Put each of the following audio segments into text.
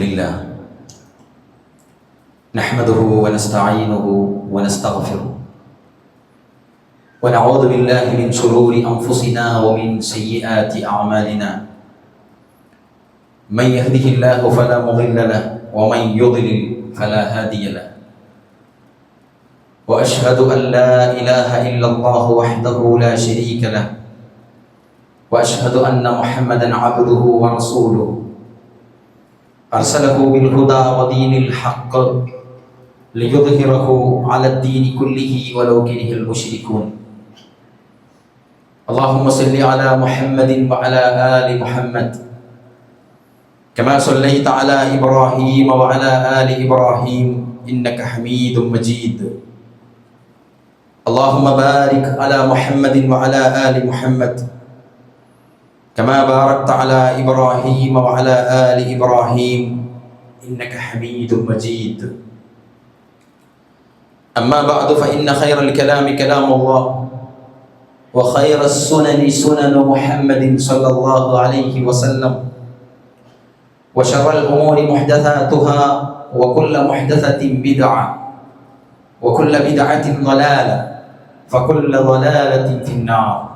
لله نحمده ونستعينه ونستغفره ونعوذ بالله من شرور أنفسنا ومن سيئات أعمالنا من يهده الله فلا مضل له ومن يضلل فلا هادي له وأشهد أن لا إله إلا الله وحده لا شريك له وأشهد أن محمدا عبده ورسوله أرسله بالهدى ودين الحق ليظهره على الدين كله ولو كره المشركون اللهم صل على محمد وعلى آل محمد كما صليت على إبراهيم وعلى آل إبراهيم إنك حميد مجيد اللهم بارك على محمد وعلى آل محمد كما باركت على إبراهيم وعلى آل إبراهيم إنك حميد مجيد أما بعد فإن خير الكلام كلام الله وخير السنن سنن محمد صلى الله عليه وسلم وشر الأمور محدثاتها وكل محدثة بدعة وكل بدعة ضلالة فكل ضلالة في النار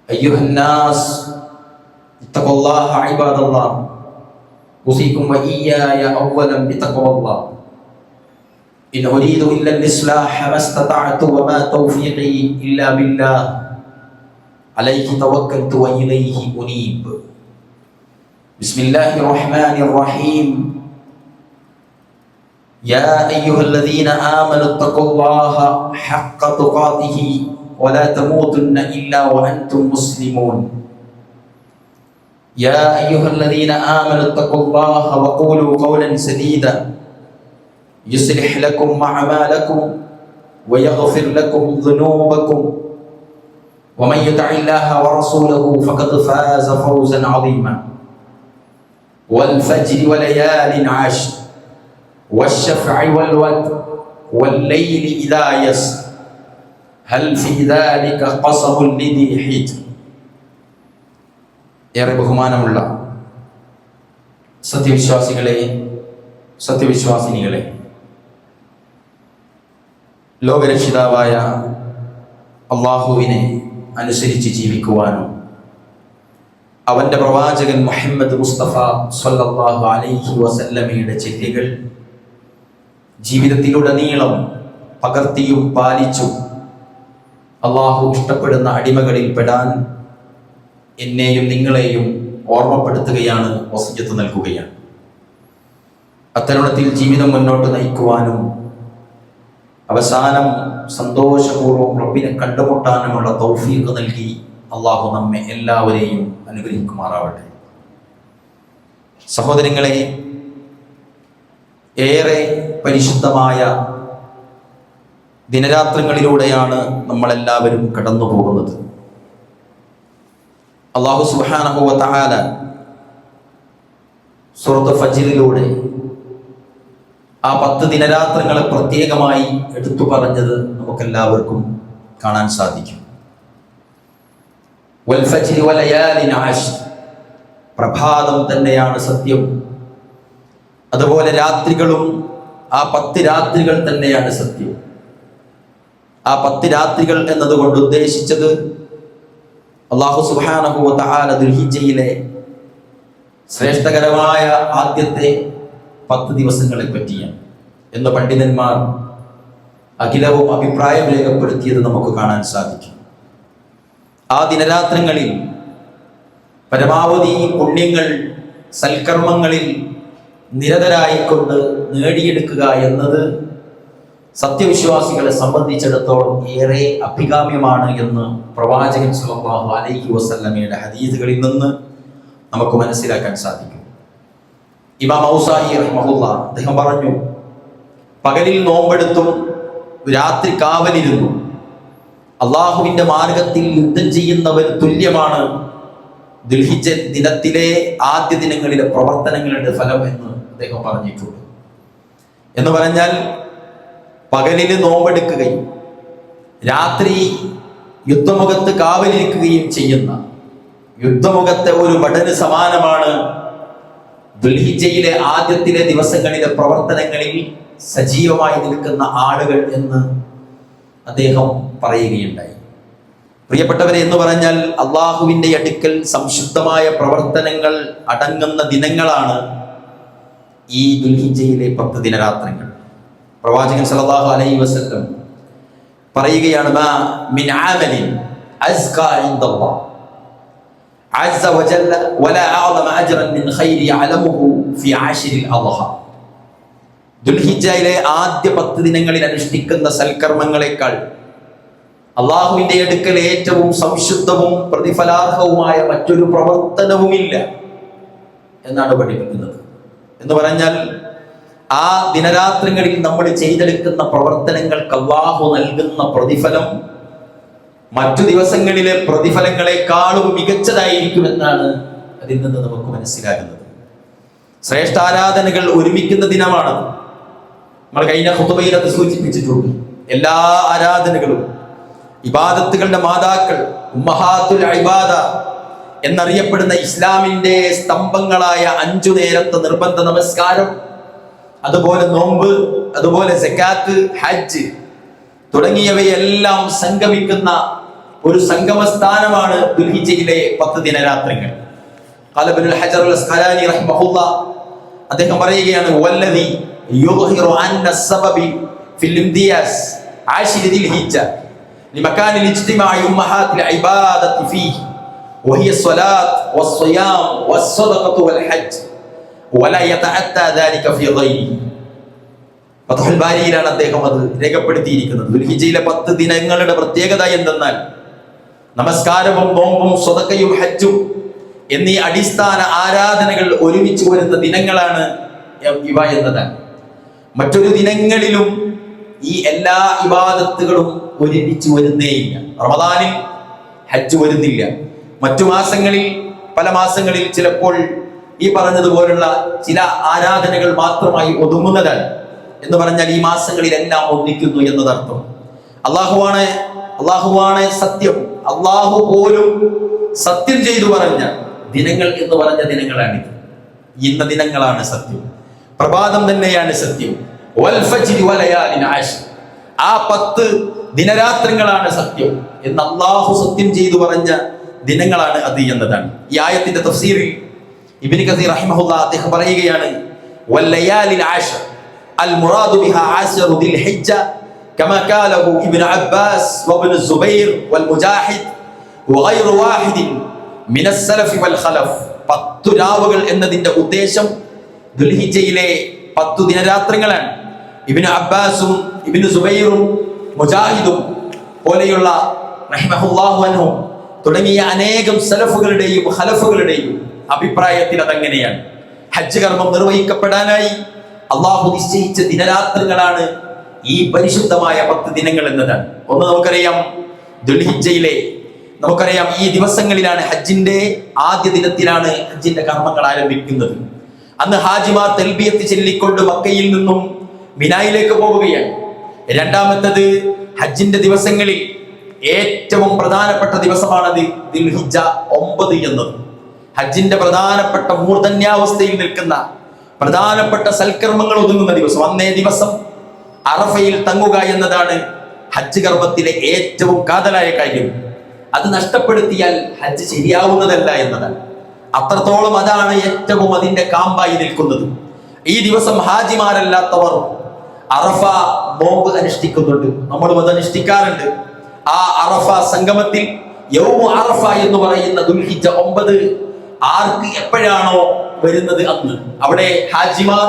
أيها الناس اتقوا الله عباد الله أوصيكم وإياي أولا بتقوى الله إن أريد إلا الإصلاح ما استطعت وما توفيقي إلا بالله عليه توكلت وإليه أنيب بسم الله الرحمن الرحيم يا أيها الذين آمنوا اتقوا الله حق تقاته ولا تموتن إلا وأنتم مسلمون يا أيها الذين آمنوا اتقوا الله وقولوا قولا سديدا يصلح لكم أعمالكم ويغفر لكم ذنوبكم ومن يطع الله ورسوله فقد فاز فوزا عظيما والفجر وليال عشر والشفع والوتر والليل إذا يسر هل في ذلك قسم لذي حجر ഏറെ ബഹുമാനമുള്ള സത്യവിശ്വാസികളെ സത്യവിശ്വാസിനികളെ ലോകരക്ഷിതാവായ അള്ളാഹുവിനെ അനുസരിച്ച് ജീവിക്കുവാനും അവന്റെ പ്രവാചകൻ മുഹമ്മദ് മുസ്തഫ സ്വല്ലല്ലാഹു അലൈഹി വസല്ലമയുടെ ചര്യകൾ ജീവിതത്തിലുടനീളം പകർത്തിയും പാലിച്ചും അള്ളാഹു ഇഷ്ടപ്പെടുന്ന അടിമകളിൽ പെടാൻ എന്നെയും നിങ്ങളെയും ഓർമ്മപ്പെടുത്തുകയാണ്, വസിയ്യത്ത് നൽകുകയാണ്. അത്തരുണത്തിൽ ജീവിതം മുന്നോട്ട് നയിക്കുവാനും അവസാനം സന്തോഷപൂർവ്വം റബ്ബിനെ കണ്ടുമുട്ടാനുമുള്ള തൗഫീഖ് നൽകി അള്ളാഹു നമ്മെ എല്ലാവരെയും അനുഗ്രഹിക്കുമാറാവട്ടെ. സഹോദരങ്ങളെ, ഏറെ പരിശുദ്ധമായ ദിനരാത്രങ്ങളിലൂടെയാണ് നമ്മളെല്ലാവരും കടന്നു പോകുന്നത്. അല്ലാഹു സുബ്ഹാനഹു വ തആല സൂറത്ത് ഫജ്റിലൂടെ ആ 10 ദിനരാത്രങ്ങളെ പ്രത്യേകമായി എടുത്തു പറഞ്ഞത് നമുക്കെല്ലാവർക്കും കാണാൻ സാധിക്കും. വൽ ഫജ്രി വലയാലിൻ അശ്ർ, പ്രഭാതം തന്നെയാണ് സത്യം. അതുപോലെ രാത്രികളും ആ 10 രാത്രികൾ തന്നെയാണ് സത്യം. ആ 10 രാത്രികൾ എന്നതുകൊണ്ട് ഉദ്ദേശിച്ചത് അല്ലാഹു സുബ്ഹാനഹു വ തആല ദുൽഹിജ്ജയിലെ ശ്രേഷ്ഠകരമായ ആദ്യത്തെ 10 ദിവസങ്ങളെ പറ്റിയാണ് എന്ന് പണ്ഡിതന്മാർ അഖിലവും അഭിപ്രായം രേഖപ്പെടുത്തിയത് നമുക്ക് കാണാൻ സാധിക്കും. ആ ദിനരാത്രങ്ങളിൽ പരമാവധി പുണ്യങ്ങൾ സൽക്കർമ്മങ്ങളിൽ നിരതരായിക്കൊണ്ട് നേടിയെടുക്കുക എന്നത് സത്യവിശ്വാസികളെ സംബന്ധിച്ചിടത്തോളം ഏറെ അഭികാമ്യമാണ് എന്ന് പ്രവാചകൻ സല്ലല്ലാഹു അലൈഹി വസല്ലമയുടെ ഹദീസുകളിൽ നിന്ന് നമുക്ക് മനസ്സിലാക്കാൻ സാധിക്കും. ഇമാം ഔസാഇ റഹിമഹുല്ലാഹ് അദ്ദേഹം പറഞ്ഞു, പകലിൽ നോമ്പെടുത്തും രാത്രി കാവലിരുന്നു അള്ളാഹുവിന്റെ മാർഗത്തിൽ യുദ്ധം ചെയ്യുന്നവർ തുല്യമാണ് ദുൽഹിജ്ജ ദിനത്തിലെ ആദ്യ ദിനങ്ങളിലെ പ്രവർത്തനങ്ങളുടെ ഫലം എന്ന് അദ്ദേഹം പറഞ്ഞിട്ടുണ്ട്. എന്ന് പറഞ്ഞാൽ പകലിന് നോമ്പെടുക്കുകയും രാത്രി യുദ്ധമുഖത്ത് കാവലിരിക്കുകയും ചെയ്യുന്ന യുദ്ധമുഖത്തെ ഒരു ഭടന് സമാനമാണ് ദുൽഹിജ്ജയിലെ ആദ്യത്തിലെ ദിവസങ്ങളിലെ പ്രവർത്തനങ്ങളിൽ സജീവമായി നിൽക്കുന്ന ആളുകൾ എന്ന് അദ്ദേഹം പറയുകയുണ്ടായി. പ്രിയപ്പെട്ടവരെ, എന്ന് പറഞ്ഞാൽ അള്ളാഹുവിൻ്റെ അടുക്കൽ സംശുദ്ധമായ പ്രവർത്തനങ്ങൾ അടങ്ങുന്ന ദിനങ്ങളാണ് ഈ ദുൽഹിജ്ജയിലെ 10 ദിനരാത്രങ്ങൾ. പ്രവാചകൻ സല്ലല്ലാഹു അലൈഹി വസല്ലം പറയുകയാണ്, മാ മിൻ അമലിൻ അസ്കാ ഇൻദല്ലാഹ് അസ്സ വജല്ല വലാ അഅ്ളമ അജ്റൻ മിൻ ഖൈരി യഅലമുഹു ഫി ആശിരിൽ അദ്ഹ. ദുൽഹിജ്ജയിലെ ആദ്യ 10 ദിനങ്ങളിൽ അനുഷ്ഠിക്കുന്ന സൽക്കർമ്മങ്ങളെക്കാൾ അള്ളാഹുവിന്റെ അടുക്കൽ ഏറ്റവും സംശുദ്ധവും പ്രതിഫലാർഹവുമായ മറ്റൊരു പ്രവർത്തനവുമില്ല എന്നാണ് പഠിപ്പിക്കുന്നത്. എന്ന് പറഞ്ഞാൽ ആ ദിനരാത്രങ്ങളിൽ നമ്മൾ ചെയ്തെടുക്കുന്ന പ്രവർത്തനങ്ങൾക്ക് അള്ളാഹു നൽകുന്ന പ്രതിഫലം മറ്റു ദിവസങ്ങളിലെ പ്രതിഫലങ്ങളെക്കാളും മികച്ചതായിരിക്കുമെന്നാണ് അതിൽ നിന്ന് നമുക്ക് മനസ്സിലാകുന്നത്. ശ്രേഷ്ഠാരാധനകൾ ഒരുമിക്കുന്ന ദിനമാണ്. നമ്മൾ കഴിഞ്ഞ ഖുതുബയിൽ അത് സൂചിപ്പിച്ചിട്ടുണ്ട്. എല്ലാ ആരാധനകളും ഇബാദത്തുകളുടെ മാതാക്കൾ, ഉമ്മഹാത്തുൽ ഇബാദ എന്നറിയപ്പെടുന്ന ഇസ്ലാമിന്റെ സ്തംഭങ്ങളായ 5 നേരത്തെ നിർബന്ധ നമസ്കാരം, അതുപോലെ നോമ്പ്, അതുപോലെ സക്കാത്ത്, ഹജ്ജ് തുടങ്ങിയവയെല്ലാം സംഗമിക്കുന്ന ഒരു സംഗമസ്ഥാനമാണ് ദുൽഹിജ്ജയിലെ 10 ദിനരാത്രങ്ങൾ. ഖാല ഇബ്നുൽ ഹജർ അൽ അസ്ഖലാനി റഹിമഹുല്ലാഹ് അദ്ദേഹം പറയുകയാണ്, വല്ലദി യുദ്ഹിറു അന്ന സബബി ഫിൽ ഇംതിയാസ് ആശിരി ദിൽഹിജ്ജ لمكان الاجتماع أمهات العبادة فيه وهي الصلاة والصيام والصدقة والحج ولا يتأتى ذلك في غيره. ഫത്ഹുൽ ബാരിയിലാണ് അദ്ദേഹം അത് രേഖപ്പെടുത്തിയിരിക്കുന്നത്. ദുൽഹിജ്ജയിലെ 10 ദിനങ്ങളുടെ പ്രത്യേകത എന്തെന്നാൽ നമസ്കാരവും നോമ്പും സ്വതക്കയും ഹജ്ജും എന്നീ അടിസ്ഥാന ആരാധനകൾ ഒരുമിച്ച് വരുന്ന ദിനങ്ങളാണ് ഇവ എന്നതാണ്. മറ്റൊരു ദിനങ്ങളിലും ഈ എല്ലാ ഇബാദത്തുകളും ഒരുമിച്ച് വരുന്നേയില്ല. റമദാനിൽ ഹജ്ജ് വരുന്നില്ല. മറ്റു മാസങ്ങളിൽ, പല മാസങ്ങളിൽ ചിലപ്പോൾ ഈ പറഞ്ഞതുപോലുള്ള ചില ആരാധനകൾ മാത്രമായി ഒതുങ്ങുന്നതാണ്. എന്ന് പറഞ്ഞാൽ ഈ മാസങ്ങളിലെല്ലാം ഒന്നിക്കുന്നു എന്നതർത്ഥം. അള്ളാഹുവാണ് സത്യം. അള്ളാഹു പോലും സത്യം ചെയ്തു പറഞ്ഞ ദിനങ്ങൾ എന്ന് പറഞ്ഞ ദിനങ്ങളാണിത്. ഇന്ന ദിനങ്ങളാണ് സത്യം. പ്രഭാതം തന്നെയാണ് സത്യം. വൽ ഫജ്രി വലയാലിൻ ആശർ. ആ 10 ദിനരാത്രങ്ങളാണ് സത്യം എന്ന് അള്ളാഹു സത്യം ചെയ്തു പറഞ്ഞ ദിനങ്ങളാണ് അത് എന്നതാണ്. ഈ ആയത്തിന്റെ തഫ്സീറിൽ ഇബ്നു കസീർ റഹിമഹുല്ലാഹ് അദ്ദേഹം പറയുകയാണ്, വല്ലയാലിൽ ആശർ അൽ മുറാദു ബിഹാ ആശറു ദിൽഹിജ്ജ കമാ ഖാലഹു ഇബ്നു അബ്ബാസ് വഇബ്നു സുബൈർ വൽ മുജാഹിദ് വഗൈറു വാഹിദിൻ മിനസ് സലഫ് വൽ ഖലഫ്. 10 രാവുകൾ എന്നതിന്റെ ഉദ്ദേശം ദുൽഹിജ്ജയിലെ 10 ദിനരാത്രങ്ങളാണ്. ഇബ്നു അബ്ബാസും ഇബ്നു സുബൈറും മുജാഹിദും പോലെയുള്ള റഹിമഹുല്ലാഹു അൻഹു തുടങ്ങിയ അനേകം സലഫുകളുടെയും ഖലഫുകളുടെയും അഭിപ്രായത്തിൽ അതങ്ങനെയാണ്. ഹജ്ജ് കർമ്മം നിർവഹിക്കപ്പെടാനായി അള്ളാഹു നിശ്ചയിച്ച ദിനരാത്രങ്ങളാണ് ഈ പരിശുദ്ധമായ 10 ദിനങ്ങൾ എന്നതാണ്. ഒന്ന് നമുക്കറിയാം, ദുൽഹിജ്ജയിലെ നമുക്കറിയാം ഈ ദിവസങ്ങളിലാണ് ഹജ്ജിന്റെ ആദ്യ ദിനത്തിലാണ് ഹജ്ജിന്റെ കർമ്മങ്ങൾ ആരംഭിക്കുന്നത്. അന്ന് ഹാജിമാർ തൽബിയത്ത് ചൊല്ലിക്കൊണ്ട് മക്കയിൽ നിന്നും മിനായിലേക്ക് പോവുകയാണ്. രണ്ടാമത്തത്, ഹജ്ജിന്റെ ദിവസങ്ങളിൽ ഏറ്റവും പ്രധാനപ്പെട്ട ദിവസമാണത് ദിൽഹിജ്ജ 9 എന്നത്. ഹജ്ജിന്റെ പ്രധാനപ്പെട്ട മൂർധന്യാവസ്ഥയിൽ നിൽക്കുന്ന പ്രധാനപ്പെട്ട സൽക്കർമ്മങ്ങൾ ഒതുങ്ങുന്ന ദിവസം. അന്നേ ദിവസം അറഫയിൽ തങ്ങുക എന്നതാണ് ഹജ്ജ് കർമ്മത്തിലെ ഏറ്റവും കാതലായ കാര്യം. അത് നഷ്ടപ്പെടുത്തിയാൽ ഹജ്ജ് ശരിയാവുന്നതല്ല എന്നതാണ്. അത്രത്തോളം അതാണ് ഏറ്റവും അതിന്റെ കാമ്പായി നിൽക്കുന്നത്. ഈ ദിവസം ഹാജിമാരല്ലാത്തവർ അറഫ നോമ്പ് അനുഷ്ഠിക്കുന്നുണ്ട്. നമ്മളും അത് അനുഷ്ഠിക്കാറുണ്ട്. ആ അറഫ സംഗമത്തിൽ യൗമു അറഫ എന്ന് പറയുന്ന ദുൽഹിജ്ജ 9 ആർക്ക് എപ്പോഴാണോ വരുന്നത് അന്ന് അവിടെ ഹാജിമാർ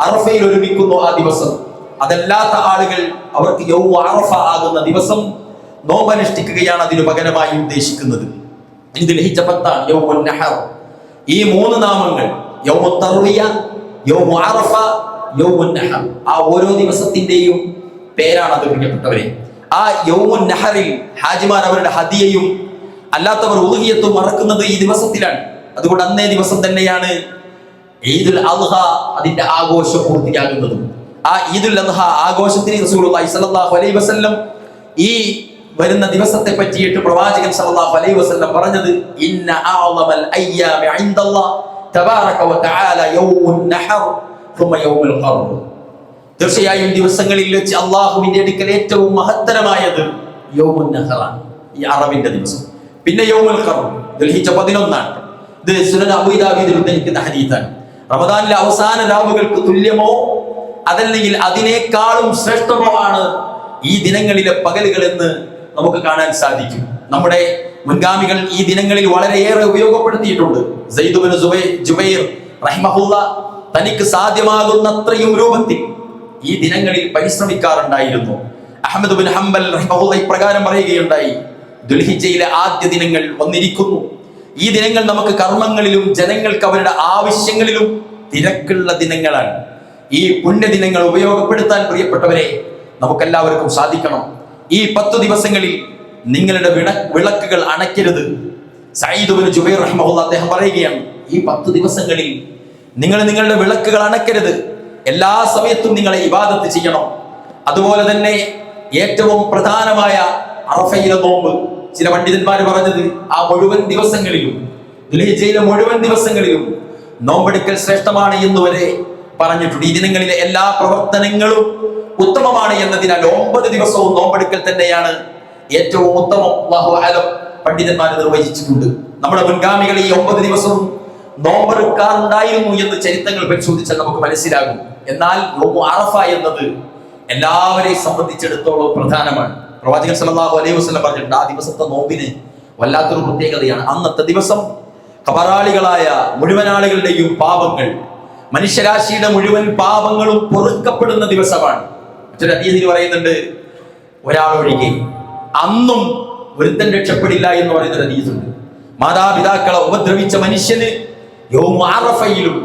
അറഫയിൽ ഒരുമിക്കുന്നു. ആ ദിവസം അതല്ലാത്ത ആളുകൾ അവർക്ക് യൗമു അറഫ ആകുന്ന ദിവസം നോമ്പ് അനുഷ്ഠിക്കുകയാണ് അതിനു പകരമായി ഉദ്ദേശിക്കുന്നത്. ദുൽഹിജ്ജ 10 യൗമുൻ നഹർ. ഈ 3 നാമങ്ങൾ യൗമു തർവിയ, യൗമു അറഫ, യൗമുൻ നഹർ, ആ ഓരോ ദിവസത്തിന്റെയും പേരാണ് അത്. പ്രിയപ്പെട്ടവരെ, ആ യൗമുൻ നഹറിൽ ഹാജിമാർ അവരുടെ ഹദിയയും അല്ലാത്തവർ ഉദ്ഹിയത്തും മറക്കുന്നത് ഈ ദിവസത്തിലാണ്. അതുകൊണ്ട് അന്നേ ദിവസം തന്നെയാണ് ഈദുൽ അദ്ഹ അതിന്റെ ആഘോഷം പൂർത്തിയാകുന്നത്. ആ ഈദുൽ അദ്ഹ ആഘോഷത്തിന് റസൂലുള്ളാഹി സ്വല്ലല്ലാഹു അലൈഹി വസല്ലം ഈ വരുന്ന ദിവസത്തെ പറ്റിയിട്ട് പ്രവാചകൻ സല്ലല്ലാഹു അലൈഹി വസല്ലം പറഞ്ഞത്, ഇന്ന അഅ്ളമൽ അയ്യാമി ഇൻദല്ലാഹ് തബാറക വതആല യൗമുൻ നഹർ ثم يوم القرب. തീർച്ചയായും ദിവസങ്ങളിൽ വെച്ച് അല്ലാഹുവിന്റെ അടുക്കൽ ഏറ്റവും മഹത്തരമായത് യൗമുൻ നഹറാണ്, ഈ അറബിന്റെ ദിവസം. പിന്നെ യൗമുൽ ഖർബ് ദുൽഹിജ്ജ 11 ഇത് സുനൻ അബൂ ദാവൂദിൽ ഉദ്ധരിക്കുന്ന ഹദീസാണ്. റമദാനിലെ അവസാന രാവുകൾക്ക് തുല്യമോ അതല്ലെങ്കിൽ അതിനേക്കാളും ശ്രേഷ്ഠമോ ആണ് ഈ ദിനങ്ങളിലെ പകലുകൾ എന്ന് നമുക്ക് കാണാൻ സാധിക്കും. നമ്മുടെ മുൻഗാമികൾ ഈ ദിനങ്ങളിൽ വളരെയേറെ ഉപയോഗപ്പെടുത്തിയിട്ടുണ്ട്. സയ്യിദ് ഇബ്നു ജുബൈർ റഹിമഹുല്ലാ തനിക്ക് സാധ്യമാകുന്നത്രയും രൂപത്തിൽ ഈ ദിനങ്ങളിൽ പരിശ്രമിക്കാറുണ്ടായിരുന്നു. അഹ്മദ് ബിൻ ഹംബൽ റഹിമഹുല്ലാ ഇപ്രകാരം പറയുകയുണ്ടായി: ദുൽഹിജ്ജയിലെ ആദ്യ ദിനങ്ങൾ വന്നിരിക്കുന്നു. ഈ ദിനങ്ങൾ നമുക്ക് കർമ്മങ്ങളിലും ജനങ്ങൾക്ക് അവരുടെ ആവശ്യങ്ങളിലും തിരക്കുള്ള ദിനങ്ങളാണ്. ഈ പുണ്യദിനങ്ങൾ ഉപയോഗപ്പെടുത്താൻ പ്രിയപ്പെട്ടവരെ നമുക്കെല്ലാവർക്കും സാധിക്കണം. ഈ 10 ദിവസങ്ങളിൽ നിങ്ങളുടെ വിളക്കുകൾ അണയ്ക്കരുത്. സഈദ് ഇബ്നു ജുബൈർ റഹിമഹുല്ലാ അദ്ദേഹം പറയുകയാണ്, ഈ 10 ദിവസങ്ങളിൽ നിങ്ങൾ നിങ്ങളുടെ വിളക്കുകൾ അണയ്ക്കരുത്. എല്ലാ സമയത്തും നിങ്ങളെ ഇബാദത്ത് ചെയ്യണം. അതുപോലെ തന്നെ ഏറ്റവും പ്രധാനമായ അറഫയിലെ നോമ്പ്, ചില പണ്ഡിതന്മാർ പറഞ്ഞത് ആ മുഴുവൻ ദിവസങ്ങളിലും, ദുൽഹിജ്ജയിലെ മുഴുവൻ ദിവസങ്ങളിലും നോമ്പെടുക്കൽ ശ്രേഷ്ഠമാണ് എന്ന് വരെ പറഞ്ഞിട്ടുണ്ട്. ഈ ദിനങ്ങളിലെ എല്ലാ പ്രവർത്തനങ്ങളും ഉത്തമമാണ് എന്നതിനാൽ 9 ദിവസവും നോമ്പെടുക്കൽ തന്നെയാണ് ഏറ്റവും ഉത്തമം. അല്ലാഹു അലം പണ്ഡിതന്മാർ നിർവചിച്ചിട്ടുണ്ട്. നമ്മുടെ മുൻഗാമികൾ ഈ 9 ദിവസവും നോമ്പെടുക്കാറുണ്ടായിരുന്നു എന്ന് ചരിത്രങ്ങൾ പരിശോധിച്ചാൽ നമുക്ക് മനസ്സിലാകും. എന്നാൽ യൗമു അറഫ എന്നത് എല്ലാവരെയും സംബന്ധിച്ചിടത്തോളം പ്രധാനമാണ്. പ്രവാചകൻ സല്ലല്ലാഹു അലൈഹി വസല്ലം പറഞ്ഞിട്ടുണ്ട്, ആ ദിവസത്തെ നോമ്പിന് വല്ലാത്തൊരു പ്രത്യേകതയാണ്. അന്നത്തെ ദിവസം ഖബറാളികളായ മുഴുവൻ ആളുകളുടെയും പാപങ്ങൾ, മനുഷ്യരാശിയുടെ മുഴുവൻ പാപങ്ങളും പൊറുക്കപ്പെടുന്ന ദിവസമാണ്. മറ്റൊരു ഹദീസിൽ പറയുന്നുണ്ട്, ഒരാളൊഴികെ അന്നും ഒരുത്തൻ രക്ഷപ്പെടില്ല എന്ന് പറയുന്ന ഹദീസുണ്ട്. മാതാപിതാക്കളെ ഉപദ്രവിച്ച മനുഷ്യന് യൗമു അറഫയിലും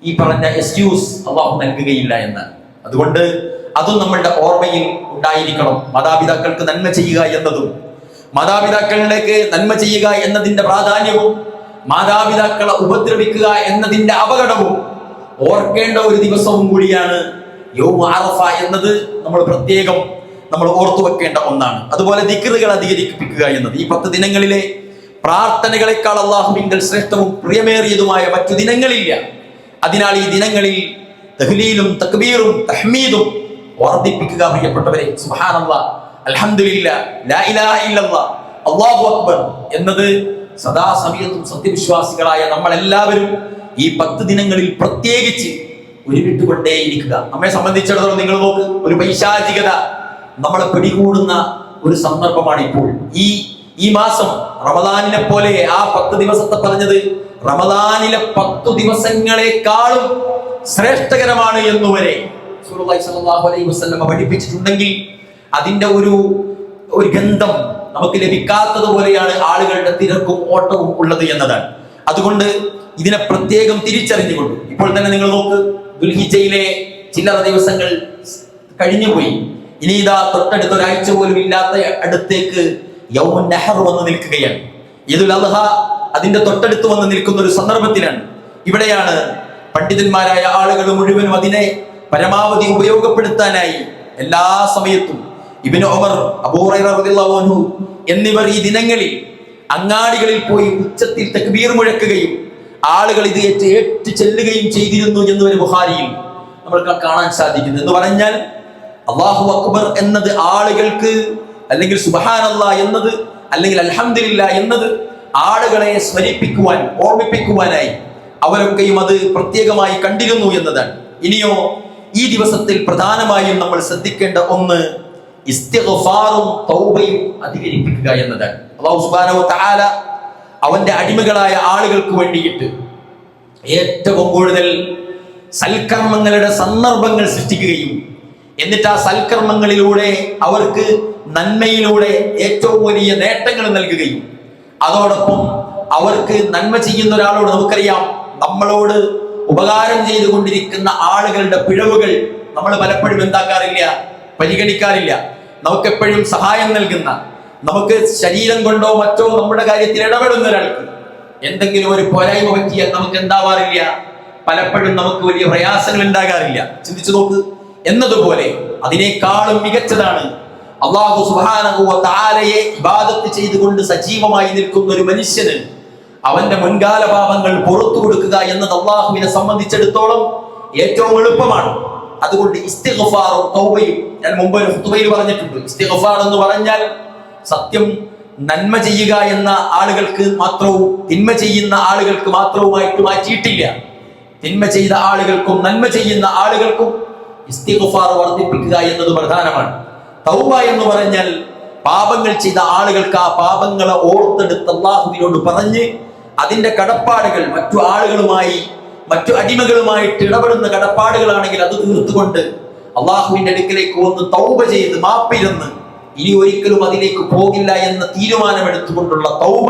ഈ പറഞ്ഞ എക്സ്ക്യൂസ് അല്ലാഹു നൽകുകയില്ല എന്നാണ്. അതുകൊണ്ട് അതും നമ്മളുടെ ഓർമ്മയിൽ ഉണ്ടായിരിക്കണം. മാതാപിതാക്കൾക്ക് നന്മ ചെയ്യുക എന്നതും, മാതാപിതാക്കളിലേക്ക് നന്മ ചെയ്യുക എന്നതിന്റെ പ്രാധാന്യവും, മാതാപിതാക്കളെ ഉപദ്രവിക്കുക എന്നതിന്റെ അപകടവും ഓർക്കേണ്ട ഒരു ദിവസവും കൂടിയാണ് യൗമു അറഫ എന്നത്. നമ്മൾ ഓർത്തു വെക്കേണ്ട ഒന്നാണ്. അതുപോലെ ദിക്റുകൾ അധികരിപ്പിക്കുക എന്നത് ഈ 10 ദിനങ്ങളിലെ പ്രാർത്ഥനകളെക്കാൾ അല്ലാഹുവിങ്കൽ ശ്രേഷ്ഠവും പ്രിയമേറിയതുമായ മറ്റു ദിനങ്ങളില്ല. അതിനാൽ ഈ ദിനങ്ങളിൽ തഹ്ലീലും തക്ബീറും തഹ്മീദും വർദ്ധിപ്പിക്കുക പ്രിയപ്പെട്ടവരെ. സുബ്ഹാനല്ലാഹ്, അൽഹംദുലില്ലാഹ്, ലാ ഇലാഹ ഇല്ലല്ലാഹ്, അല്ലാഹു അക്ബർ എന്നത് സദാസമയത്തും സത്യവിശ്വാസികളായ നമ്മളെല്ലാവരും ഈ 10 ദിനങ്ങളിൽ പ്രത്യേകിച്ച് ഉരുവിട്ടുകൊണ്ടേയിരിക്കുക. നമ്മെ സംബന്ധിച്ചിടത്തോളം നിങ്ങൾ നോക്ക്, ഒരു പൈശാചികത നമ്മളെ പിടികൂടുന്ന ഒരു സന്ദർഭമാണ് ഇപ്പോൾ. ഈ മാസം റമദാനിനെ പോലെ ആ 10 ദിവസത്തെ പറഞ്ഞത് റമദാനിലെ 10 ദിവസങ്ങളെക്കാളും ശ്രേഷ്ഠകരമാണ് എന്നുവരെ റസൂലുള്ളാഹി സ്വല്ലല്ലാഹു അലൈഹി വസല്ലം പഠിപ്പിച്ചിട്ടുണ്ടെങ്കിൽ അതിന്റെ ഒരു ഗന്ധം നമുക്ക് ലഭിക്കാത്തതുപോലെയാണ് ആളുകളുടെ തിരക്കും ഓട്ടവും ഉള്ളത് എന്നതാണ്. അതുകൊണ്ട് ഇതിനെ പ്രത്യേകം തിരിച്ചറിഞ്ഞുകൊണ്ട് ഇപ്പോൾ തന്നെ നിങ്ങൾ നോക്ക്, ദുൽഹിജ്ജയിലെ ചില്ലറ ദിവസങ്ങൾ കഴിഞ്ഞുപോയി. ഇനി ഇതാ തൊട്ടടുത്ത ഒരാഴ്ച പോലും ഇല്ലാത്ത അടുത്തേക്ക് യൗമുൻ നഹർ വന്ന് നിൽക്കുകയാണ്. ഈദുൽ അദ്ഹ അതിന്റെ തൊട്ടടുത്ത് വന്ന് നിൽക്കുന്ന ഒരു സന്ദർഭത്തിലാണ്. ഇവിടെയാണ് പണ്ഡിതന്മാരായ ആളുകൾ മുഴുവനും അതിനെ പരമാവധി ഉപയോഗപ്പെടുത്താനായി എല്ലാ സമയത്തും ഇബ്നു ഉമർ, അബൂ ഹുറൈറ റളിയല്ലാഹു അൻഹു എന്നിവർ ഈ ദിനങ്ങളിൽ അങ്ങാടികളിൽ പോയി ഉച്ചത്തിൽ തക്ബീർ മുഴക്കുകയും ആളുകൾ ഇത് ഏറ്റു ചെല്ലുകയും ചെയ്തിരുന്നു എന്നൊരു ബുഖാരിയിൽ നമ്മൾക്ക് കാണാൻ സാധിക്കുന്നു. എന്ന് പറഞ്ഞാൽ അല്ലാഹു അക്ബർ എന്നത് ആളുകൾക്ക്, അല്ലെങ്കിൽ സുബ്ഹാനല്ലാഹ് എന്നത്, അല്ലെങ്കിൽ അൽഹംദുലില്ലാഹ് എന്നത് ആളുകളെ സ്മരിപ്പിക്കുവാൻ, ഓർമ്മിപ്പിക്കുവാനായി അവരൊക്കെയും അത് പ്രത്യേകമായി കണ്ടിരുന്നു എന്നതാണ്. ഇനിയോ ഈ ദിവസത്തിൽ പ്രധാനമായും നമ്മൾ ശ്രദ്ധിക്കേണ്ട ഒന്ന് ഇസ്തിഗ്ഫാറും തൗബയും അധികരിപ്പിക്കുക എന്നതാണ്. അല്ലാഹു സുബ്ഹാനഹു വ തആല അവന്റെ അടിമകളായ ആളുകൾക്ക് വേണ്ടിയിട്ട് ഏറ്റവും കൂടുതൽ സൽക്കർമ്മങ്ങളുടെ സന്ദർഭങ്ങൾ സൃഷ്ടിക്കുകയും എന്നിട്ട് ആ സൽക്കർമ്മങ്ങളിലൂടെ അവർക്ക് നന്മയിലൂടെ ഏറ്റവും വലിയ നേട്ടങ്ങൾ നൽകുകയും അതോടൊപ്പം അവർക്ക് നന്മ ചെയ്യുന്ന ഒരാളോട്, നമുക്കറിയാം നമ്മളോട് ഉപകാരം ചെയ്തുകൊണ്ടിരിക്കുന്ന ആളുകളുടെ പിഴവുകൾ നമ്മൾ പലപ്പോഴും എന്താക്കാറില്ല, പരിഗണിക്കാറില്ല. നമുക്കെപ്പോഴും സഹായം നൽകുന്ന, നമുക്ക് ശരീരം കൊണ്ടോ മറ്റോ നമ്മുടെ കാര്യത്തിൽ ഇടപെടുന്ന ഒരാൾക്ക് എന്തെങ്കിലും ഒരു പോരായ്മ പറ്റിയാൽ നമുക്ക് എന്താവാറില്ല, പലപ്പോഴും നമുക്ക് വലിയ പ്രയാസങ്ങൾ ഉണ്ടാകാറില്ല. ചിന്തിച്ചു നോക്ക്. എന്നതുപോലെ അതിനേക്കാളും മികച്ചതാണ് അല്ലാഹു സുബ്ഹാനഹു വ തആലയെ ഇബാദത്ത് ചെയ്തുകൊണ്ട് സജീവമായി നിൽക്കുന്ന ഒരു മനുഷ്യന് അവന്റെ മുൻകാല പാപങ്ങൾ പുറത്തു കൊടുക്കുക എന്നത് അള്ളാഹുവിനെ സംബന്ധിച്ചിടത്തോളം ഏറ്റവും എളുപ്പമാണ്. അതുകൊണ്ട് ഇസ്തിഗ്ഫാറും തൗബയും ഞാൻ മുമ്പ് ഒരു ഖുതുബയിൽ പറഞ്ഞിട്ടുണ്ട്. ഇസ്തിഗ്ഫാർ എന്ന് പറഞ്ഞാൽ സത്യം നന്മ ചെയ്യുക എന്ന ആളുകൾക്ക് മാത്രവും തിന്മ ചെയ്യുന്ന ആളുകൾക്ക് മാത്രവുമായിട്ട് മാറ്റിയിട്ടില്ല. തിന്മ ചെയ്ത ആളുകൾക്കും നന്മ ചെയ്യുന്ന ആളുകൾക്കും ഇസ്തിഗ്ഫാർ വർദ്ധിപ്പിക്കുക എന്നത് പ്രധാനമാണ്. തൗബ എന്ന് പറഞ്ഞാൽ പാപങ്ങൾ ചെയ്ത ആളുകൾക്ക് ആ പാപങ്ങളെ ഓർത്തെടുത്ത് അള്ളാഹുവിനോട് പറഞ്ഞ് അതിന്റെ കടപ്പാടുകൾ മറ്റു ആളുകളുമായി മറ്റു അടിമകളുമായിട്ട് ഇടപെടുന്ന കടപ്പാടുകളാണെങ്കിൽ അത് തീർത്തുകൊണ്ട് അള്ളാഹുവിന്റെ അടുക്കലേക്ക് വന്ന് തൗബ ചെയ്ത് മാപ്പിരുന്ന് ഇനി ഒരിക്കലും അതിലേക്ക് പോകില്ല എന്ന തീരുമാനമെടുത്തുകൊണ്ടുള്ള തൗബ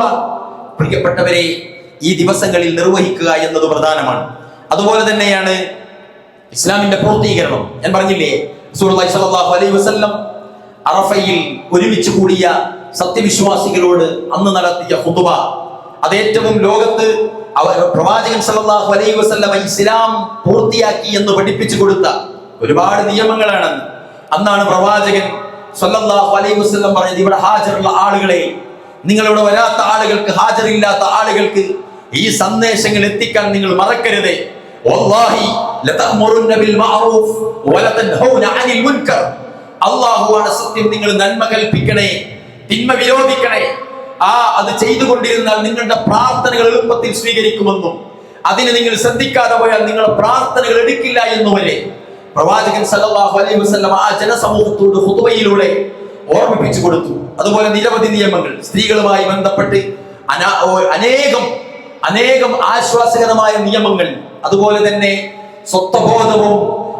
പ്രിയപ്പെട്ടവരെ ഈ ദിവസങ്ങളിൽ നിർവഹിക്കുക എന്നത് പ്രധാനമാണ്. അതുപോലെ തന്നെയാണ് ഇസ്ലാമിന്റെ പൂർത്തീകരണം. ഞാൻ പറഞ്ഞില്ലേ, റസൂലുള്ളാഹി സ്വല്ലല്ലാഹു അലൈഹി വസല്ലം അറഫയിൽ ഒരുമിച്ച് കൂടിയ സത്യവിശ്വാസികളോട് അന്ന് നടത്തിയ ഖുതുബ അത് ഏറ്റവും ലോകത്ത് പ്രവാചകൻ സല്ലല്ലാഹു അലൈഹി വസല്ലം ഇസ്ലാം പൂർത്തിയാക്കി എന്ന് പഠിപ്പിച്ചു കൊടുത്ത ഒരുപാട് നിയമങ്ങളാണ്. അന്നാണ് പ്രവാചകൻ സല്ലല്ലാഹു അലൈഹി വസല്ലം പറഞ്ഞത്, ഇവിടെ ഹാജറുള്ള ആളുകളെ, നിങ്ങളിവിടെ വരാത്ത ആളുകൾക്ക്, ഹാജറില്ലാത്ത ആളുകൾക്ക് ഈ സന്ദേശങ്ങൾ എത്തിക്കാൻ നിങ്ങൾ മറക്കരുത്. വല്ലാഹി ലതഅമുറുന്ന ബിൽ മഅറൂഫ് വലതൻഹൗന അനിൽ മുൻകർ. അല്ലാഹുവാണ് സത്യം, നിങ്ങൾ നന്മ കൽപ്പിക്കണേ, തിന്മ വിരോധിക്കണേ. അത് ചെയ്തുകൊണ്ടിരുന്നാൽ നിങ്ങളുടെ പ്രാർത്ഥനകൾ എളുപ്പത്തിൽ സ്വീകരിക്കുമെന്നും അതിന് നിങ്ങൾ ശ്രദ്ധിക്കാതെ പോയാൽ നിങ്ങളുടെ പ്രാർത്ഥനകൾ എടുക്കില്ല എന്നും വരെ പ്രവാചകൻ സല്ലല്ലാഹു അലൈഹി വസല്ലം ആ ജനസമൂഹത്തോട് ഖുതുബയിലൂടെ ഓർമ്മിപ്പിച്ചു കൊടുത്തു. അതുപോലെ നിരവധി നിയമങ്ങൾ സ്ത്രീകളുമായി ബന്ധപ്പെട്ട് അനേകം ആശ്വാസകരമായ നിയമങ്ങൾ, അതുപോലെ തന്നെ സ്വത്വബോധവും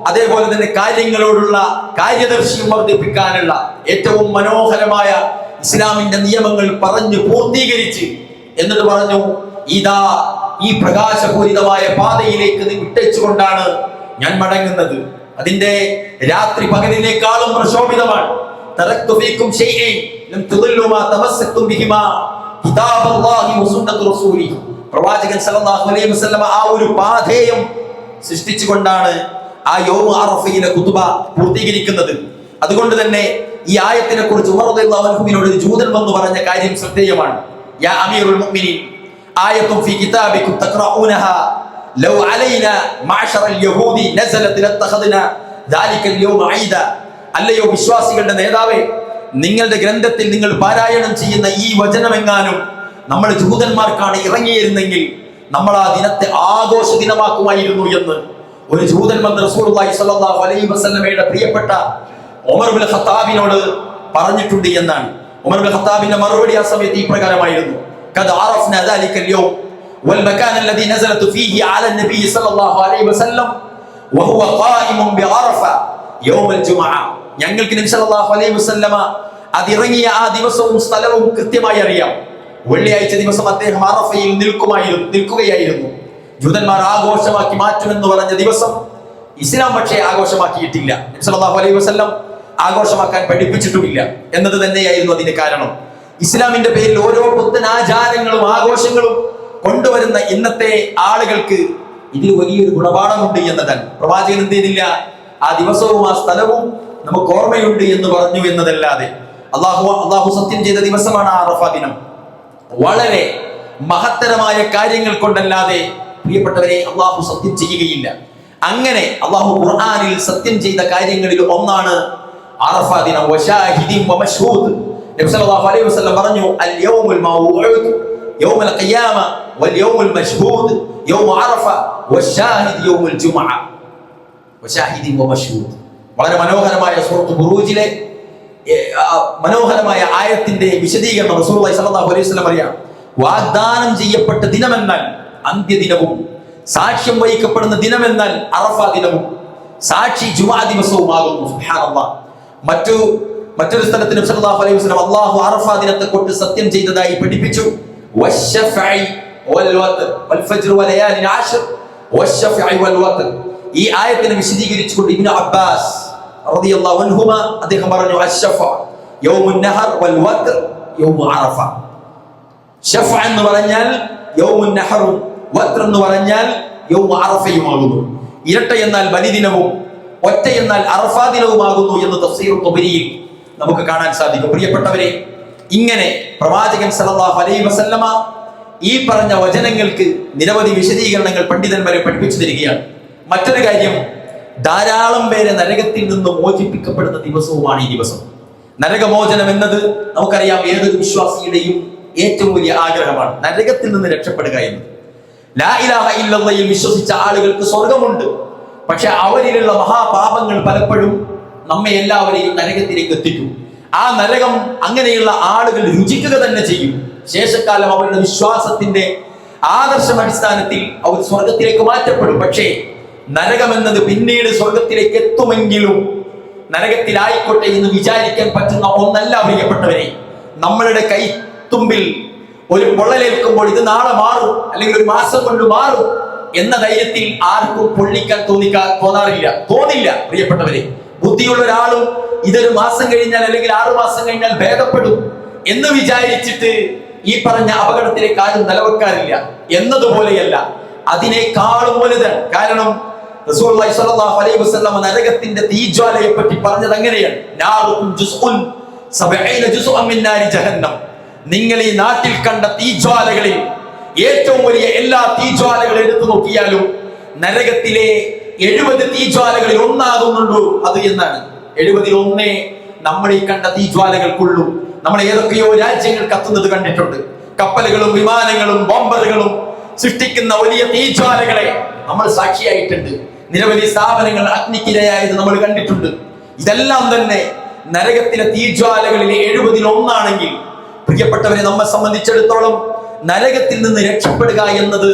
അതേപോലെ തന്നെ കാര്യങ്ങളോടുള്ള കാര്യദർശിയും വർദ്ധിപ്പിക്കാനുള്ള ഏറ്റവും മനോഹരമായ ഇസ്ലാമിന്റെ നിയമങ്ങൾ പറഞ്ഞു പൂർത്തീകരിച്ച് എന്നിട്ട് പറഞ്ഞു, ഇതാ ഈ പ്രകാശപൂരിതമായ പാതയിലേക്ക് വിട്ടേച്ചുകൊണ്ടാണ് ഞാൻ മടങ്ങുന്നത്. അതിന്റെ രാത്രി പകലിനേക്കാളും പ്രശോഭിതമാണ്. തറക്തു ഫീകും ശൈഇൻ ലം തുദില്ലു മാ തമസ്സക്തും ബിഹിമാ കിതാബല്ലാഹി വസുന്നത്തു റസൂലി. പ്രവാചകൻ സല്ലല്ലാഹു അലൈഹി വസല്ലം ആ ഒരു പാഥേയം സൃഷ്ടിച്ചുകൊണ്ടാണ് ആ യൗമ അറഫയിലെ ഖുതുബ പൂർത്തീകരിക്കുന്നത്. അതുകൊണ്ട് തന്നെ ഈ ആയത്തിനെ കുറിച്ച് ഉമർ റളിയല്ലാഹു അൻഹുവിനോട് ജൂതൻ വന്നു പറഞ്ഞ കാര്യം ശ്രദ്ധേയമാണ്. യാ അമീറുൽ മുഅ്മിനീൻ, ആയത്തുൻ ഫീ കിതാബികും തഖറഊനഹാ ലൗ അലൈനാ മഅശറൽ യഹൂദി നസലത് ലത്തഖദ്നാ ദാലികൽ യൗമ ഈദ. അല്ലയോ വിശ്വാസികളുടെ നേതാവേ, നിങ്ങളുടെ ഗ്രന്ഥത്തിൽ നിങ്ങൾ പാരായണം ചെയ്യുന്ന ഈ വചനമെങ്ങാനും നമ്മൾ ജൂതന്മാർക്കാണ് ഇറങ്ങിയിരുന്നെങ്കിൽ നമ്മൾ ആ ദിനത്തെ ആഘോഷ ദിനമാക്കുമായിരുന്നു എന്ന് ഒരു ജൂതൻ വന്ന് റസൂലുള്ളാഹി സ്വല്ലല്ലാഹു അലൈഹി വസല്ലമയുടെ പ്രിയപ്പെട്ട ഉമർ ഇബ്നു ഖത്താബിനോട് പറഞ്ഞിട്ടുണ്ട് എന്നാണ്. ഉമർ ഇബ്നു ഖത്താബിന്റെ മറുപടി ആ സമയത്ത് ഈ പ്രകാരമായിരുന്നു, ഖദ് അറഫ്നാ ദാലികൽ യൗം വൽ മകാൻ അല്ലദീ നസലത് ഫീഹി അലാ നബി സ്വല്ലല്ലാഹു അലൈഹി വസല്ലം വഹുവ ഖായിമുൻ ബിഅറഫ യൗമൽ ജുമുഅ. ഞങ്ങൾക്ക് നബി സ്വല്ലല്ലാഹു അലൈഹി വസല്ലമ അതിറങ്ങിയ ആ ദിവസവും സ്ഥലവും കൃത്യമായി അറിയാം. വെള്ളിയാഴ്ച ദിവസം അദ്ദേഹം അറഫയിൽ നിൽക്കുകയായിരുന്നു. ജൂതന്മാർ ആഘോഷമാക്കി മാറ്റുമെന്ന് പറഞ്ഞ ദിവസം ഇസ്ലാം പക്ഷേ ആഘോഷമാക്കിയിട്ടില്ല. നബി സല്ലല്ലാഹു അലൈഹി വസല്ലം ആഘോഷമാക്കാൻ പഠിപ്പിച്ചിട്ടുമില്ല എന്നത് തന്നെയായിരുന്നു അതിന് കാരണം. ഇസ്ലാമിന്റെ പേരിൽ ഓരോ പുത്തൻ ആചാരങ്ങളും ആഘോഷങ്ങളും കൊണ്ടുവരുന്ന ഇന്നത്തെ ആളുകൾക്ക് ഇതിൽ വലിയൊരു ഗുണപാഠമുണ്ട് എന്നതാണ്. പ്രവാചകൻ എന്ത് ചെയ്തില്ല, ആ ദിവസവും ആ സ്ഥലവും നമുക്ക് ഓർമ്മയുണ്ട് എന്ന് പറഞ്ഞു എന്നതല്ലാതെ. അള്ളാഹു സത്യം ചെയ്ത ദിവസമാണ് അറഫ ദിനം. വളരെ മഹത്തരമായ കാര്യങ്ങൾ കൊണ്ടല്ലാതെ പ്രിയപ്പെട്ടവരെ അള്ളാഹു സത്യം ചെയ്യുകയില്ല. അങ്ങനെ അള്ളാഹു ഖുർആനിൽ സത്യം ചെയ്ത കാര്യങ്ങളിൽ ഒന്നാണ് അറഫ ദിനം. വശാഹിദിൻ വമശ്ഹൂദ്. നബി സല്ലല്ലാഹു അലൈഹി വസല്ലം പറഞ്ഞു, അൽ യൗമുൽ മൗഊദ് യൗമുൽ ഖിയാമ വൽ യൗമുൽ മശ്ഹൂദ് യൗമു അറഫ വശാഹിദ് യൗമുൽ ജുമുഅ. വശാഹിദിൻ വമശ്ഹൂദ്. വളരെ മനോഹരമായ സൂറത്ത് ബുറൂജിലെ മനോഹരമായ ആയത്തിന്റെ വിശദീകരണം റസൂലുള്ളാഹി സ്വല്ലല്ലാഹു അലൈഹി വസല്ലം പറയാം, വാഗ്ദാനം ചെയ്യപ്പെട്ട ദിനമെന്നാൽ അന്ത്യദിനവും, സാക്ഷ്യം വഹിക്കപ്പെടുന്ന ദിനമെന്നാൽ അറഫ ദിനവും, സാക്ഷി ജുമുഅ ദിവസവുമാകുന്നു. സുബ്ഹാനല്ലാഹ്. മറ്റൊരു സ്ഥലത്ത് നബി സല്ലല്ലാഹു അലൈഹി വസല്ലം അല്ലാഹു അറഫ ദിനത്തെ കൊണ്ട് സത്യം ചെയ്തതായി പഠിപ്പിച്ചു. വശഫഇ വൽ വത്ർ വൽ ഫജ്ർ വലയാലിൻ അശ്ർ വശഫഇ വൽ വത്ർ. ഈ ആയത്തിനെ വിശദീകരിച്ചുകൊണ്ട് ഇബ്നു അബ്ബാസ് റളിയല്ലാഹു അൻഹുമാ അദ്ദേഹം പറഞ്ഞു, അശ്ശഫ യൗമുൻ നഹർ വൽ വത്ർ യൗമു അറഫ. ശഫ എന്ന് പറഞ്ഞാൽ യൗമുൻ നഹറും വത്ർ എന്ന് പറഞ്ഞാൽ യൗമു അറഫയുമാകുന്നു. ഇരട്ട എന്നാൽ ബലിദിനവും ഒറ്റ എന്നാൽ അറഫാ ദിനവുമാകുന്നു എന്ന് തഫ്സീർ ത്വബരിയിൽ നമുക്ക് കാണാൻ സാധിക്കും. പ്രിയപ്പെട്ടവരെ, ഇങ്ങനെ പ്രവാചകൻ സല്ലല്ലാഹു അലൈഹി വസല്ലമ ഈ പറഞ്ഞ വചനങ്ങൾക്ക് നിരവധി വിശദീകരണങ്ങൾ പണ്ഡിതന്മാരെ പഠിപ്പിച്ചു തരികയാണ്. മറ്റൊരു കാര്യം, ധാരാളം പേരെ നരകത്തിൽ നിന്ന് മോചിപ്പിക്കപ്പെടുന്ന ദിവസവുമാണ് ഈ ദിവസം. നരകമോചനം എന്നത് നമുക്കറിയാം ഏതൊരു വിശ്വാസിയുടെയും ഏറ്റവും വലിയ ആഗ്രഹമാണ്, നരകത്തിൽ നിന്ന് രക്ഷപ്പെടുക എന്നത്. ലാ ഇലാഹ ഇല്ലല്ലാഹയിൽ വിശ്വസിച്ച ആളുകൾക്ക് സ്വർഗമുണ്ട്. പക്ഷെ അവരിലുള്ള മഹാപാപങ്ങൾ പലപ്പോഴും നമ്മെ എല്ലാവരെയും നരകത്തിലേക്ക് എത്തിക്കും. ആ നരകം അങ്ങനെയുള്ള ആളുകൾ രുചിക്കുക തന്നെ ചെയ്യും. ശേഷക്കാലം അവരുടെ വിശ്വാസത്തിന്റെ ആദർശം അടിസ്ഥാനത്തിൽ അവർ സ്വർഗത്തിലേക്ക് മാറ്റപ്പെടും. പക്ഷേ നരകം എന്നത് പിന്നീട് സ്വർഗത്തിലേക്ക് എത്തുമെങ്കിലും നരകത്തിലായിക്കോട്ടെ എന്ന് വിചാരിക്കാൻ പറ്റുന്ന ഒന്നല്ല പ്രിയപ്പെട്ടവരെ. നമ്മളുടെ കൈത്തുമ്പിൽ ഒരു പൊള്ളലേൽക്കുമ്പോൾ ഇത് നാളെ മാറും, അല്ലെങ്കിൽ ഒരു മാസം കൊണ്ട് മാറും എന്ന ധൈര്യത്തിൽ ആർക്കും പൊള്ളിക്കാൻ തോന്നില്ല പ്രിയപ്പെട്ടവരെ. ബുദ്ധിയുള്ള ഒരാളും ഇതൊരു മാസം കഴിഞ്ഞാൽ അല്ലെങ്കിൽ 6 മാസം കഴിഞ്ഞാൽ ഭേദപ്പെടും എന്ന് വിചാരിച്ചിട്ട് ഈ പറഞ്ഞ അപകടത്തിലേക്ക് ആരും നിലവെക്കാറില്ല എന്നതുപോലെയല്ല, അതിനേക്കാളും വലുതാണ്. കാരണം റസൂലുള്ളാഹി സ്വല്ലല്ലാഹു അലൈഹി വസല്ലം നരകത്തിന്റെ തീജ്വാലയെ പറ്റി പറഞ്ഞത് അങ്ങനെയാണ്, നിങ്ങൾ ഈ നാട്ടിൽ കണ്ട തീജ്വാലകളിൽ ഏറ്റവും വലിയ എല്ലാ തീജ്വാലകളും എടുത്തു നോക്കിയാലും നരകത്തിലെ 70 തീജ്വാലകളിൽ ഒന്നാകുന്നുള്ളൂ അത് എന്നാണ്. 71 നമ്മൾ ഈ കണ്ട തീജ്വാലകൾക്കുള്ളൂ. നമ്മൾ ഏതൊക്കെയോ രാജ്യങ്ങൾ കത്തുന്നത് കണ്ടിട്ടുണ്ട്. കപ്പലുകളും വിമാനങ്ങളും ബോംബറുകളും സൃഷ്ടിക്കുന്ന വലിയ തീജ്വാലകളെ നമ്മൾ സാക്ഷിയായിട്ടുണ്ട്. നിരവധി സ്ഥാപനങ്ങൾ അഗ്നിക്കിരയായത് നമ്മൾ കണ്ടിട്ടുണ്ട്. ഇതെല്ലാം തന്നെ നരകത്തിലെ തീജ്വാലകളിൽ 70-ൽ 1 പ്രിയപ്പെട്ടവരെ, നമ്മെ സംബന്ധിച്ചിടത്തോളം നരകത്തിൽ നിന്ന് രക്ഷപ്പെടുക എന്നത്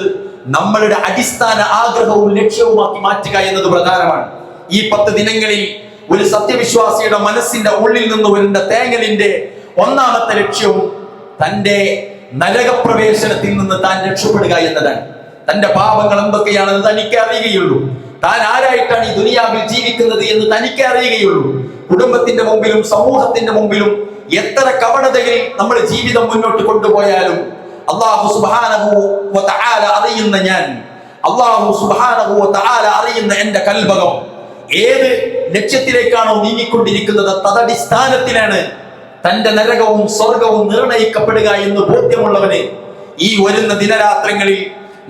നമ്മളുടെ അടിസ്ഥാന ആഗ്രഹവും ലക്ഷ്യവുമാക്കി മാറ്റുക എന്നത് പ്രധാനമാണ്. ഈ 10 ദിനങ്ങളിൽ ഒരു സത്യവിശ്വാസിയുടെ മനസ്സിന്റെ ഉള്ളിൽ നിന്ന് വരുന്ന തേങ്ങലിന്റെ ഒന്നാമത്തെ ലക്ഷ്യവും തന്റെ നരകപ്രവേശനത്തിൽ നിന്ന് താൻ രക്ഷപ്പെടുക എന്നതാണ്. തന്റെ പാപങ്ങൾ എന്തൊക്കെയാണെന്ന് തനിക്ക് അറിയുകയുള്ളൂ. താൻ ആരായിട്ടാണ് ഈ ദുനിയാവിൽ ജീവിക്കുന്നത് എന്ന് തനിക്ക് അറിയുകയുള്ളൂ. കുടുംബത്തിന്റെ മുമ്പിലും സമൂഹത്തിന്റെ മുമ്പിലും എത്ര കപടതയിൽ നമ്മൾ ജീവിതം മുന്നോട്ട് കൊണ്ടുപോയാലും അല്ലാഹു സുബ്ഹാനഹു വ തആല അറിയുന്ന ഞാൻ, അല്ലാഹു സുബ്ഹാനഹു വ തആല അറിയുന്ന എന്റെ കൽബകം ഏത് ലക്ഷ്യത്തിലേക്കാണോ നീങ്ങിക്കൊണ്ടിരിക്കുന്നത് തദടിസ്ഥാനത്തിലാണ് തന്റെ നരകവും സ്വർഗവും നിർണയിക്കപ്പെടുക എന്ന് ബോധ്യമുള്ളവന് ഈ വരുന്ന ദിനരാത്രങ്ങളിൽ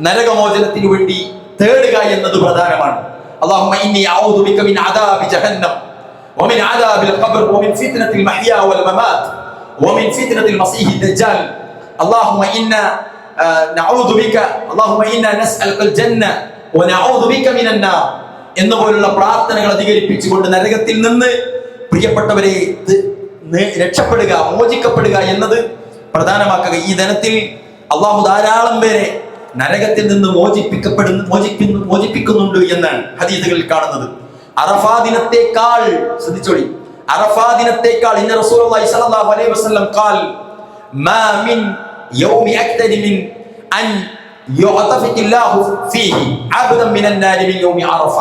നരകമോചനത്തിനു വേണ്ടി തേടുക എന്നത് പ്രധാനമാണ്. അല്ലാഹുമ്മ ഇന്നി അഊദു ബിക മിൻ അദാബി ജഹന്നം വമിൻ അദാബിൽ ഖബ്ർ വമിൻ ഫിത്നത്തിൽ മഹ്യാ വൽ മമാത് വമിൻ ഫിത്നത്തിൽ മസീഹി ദജ്ജാൽ അല്ലാഹുമ്മ ഇന്നാ നഊദു ബിക അല്ലാഹുമ്മ ഇന്നാ നസ്അലുകൽ ജന്ന വനഊദു ബിക മിനൻ നാർ എന്നുപോലുള്ള പ്രാർത്ഥനകൾ അധികരിപ്പിച്ചുകൊണ്ട് നരകത്തിൽ നിന്ന് പ്രിയപ്പെട്ടവരെ രക്ഷപ്പെടുക, മോചിക്കപ്പെടുക എന്നത് പ്രധാനമാക്കുക. ഈ ദിനത്തിൽ അള്ളാഹു ധാരാളം പേരെ നരകത്തിൽ നിന്ന് മോചിപ്പിക്കുന്നുണ്ട് എന്നാണ് ഹദീസുകളിൽ കാണുന്നത്. അറഫാ ദിനത്തേക്കാൾ ശ്രദ്ധിച്ചോളി, അറഫാ ദിനത്തേക്കാൾ ഇന്ന റസൂലുള്ളാഹി സ്വല്ലല്ലാഹു അലൈഹി വസല്ലം ഖാൽ മാ മിൻ യൗമി അക്തരി മിൻ അൻ യുഅതഫില്ലാഹു ഫീഹി അബ്ദൻ മിനൻ നാരി മിൻ യൗമി അറഫ.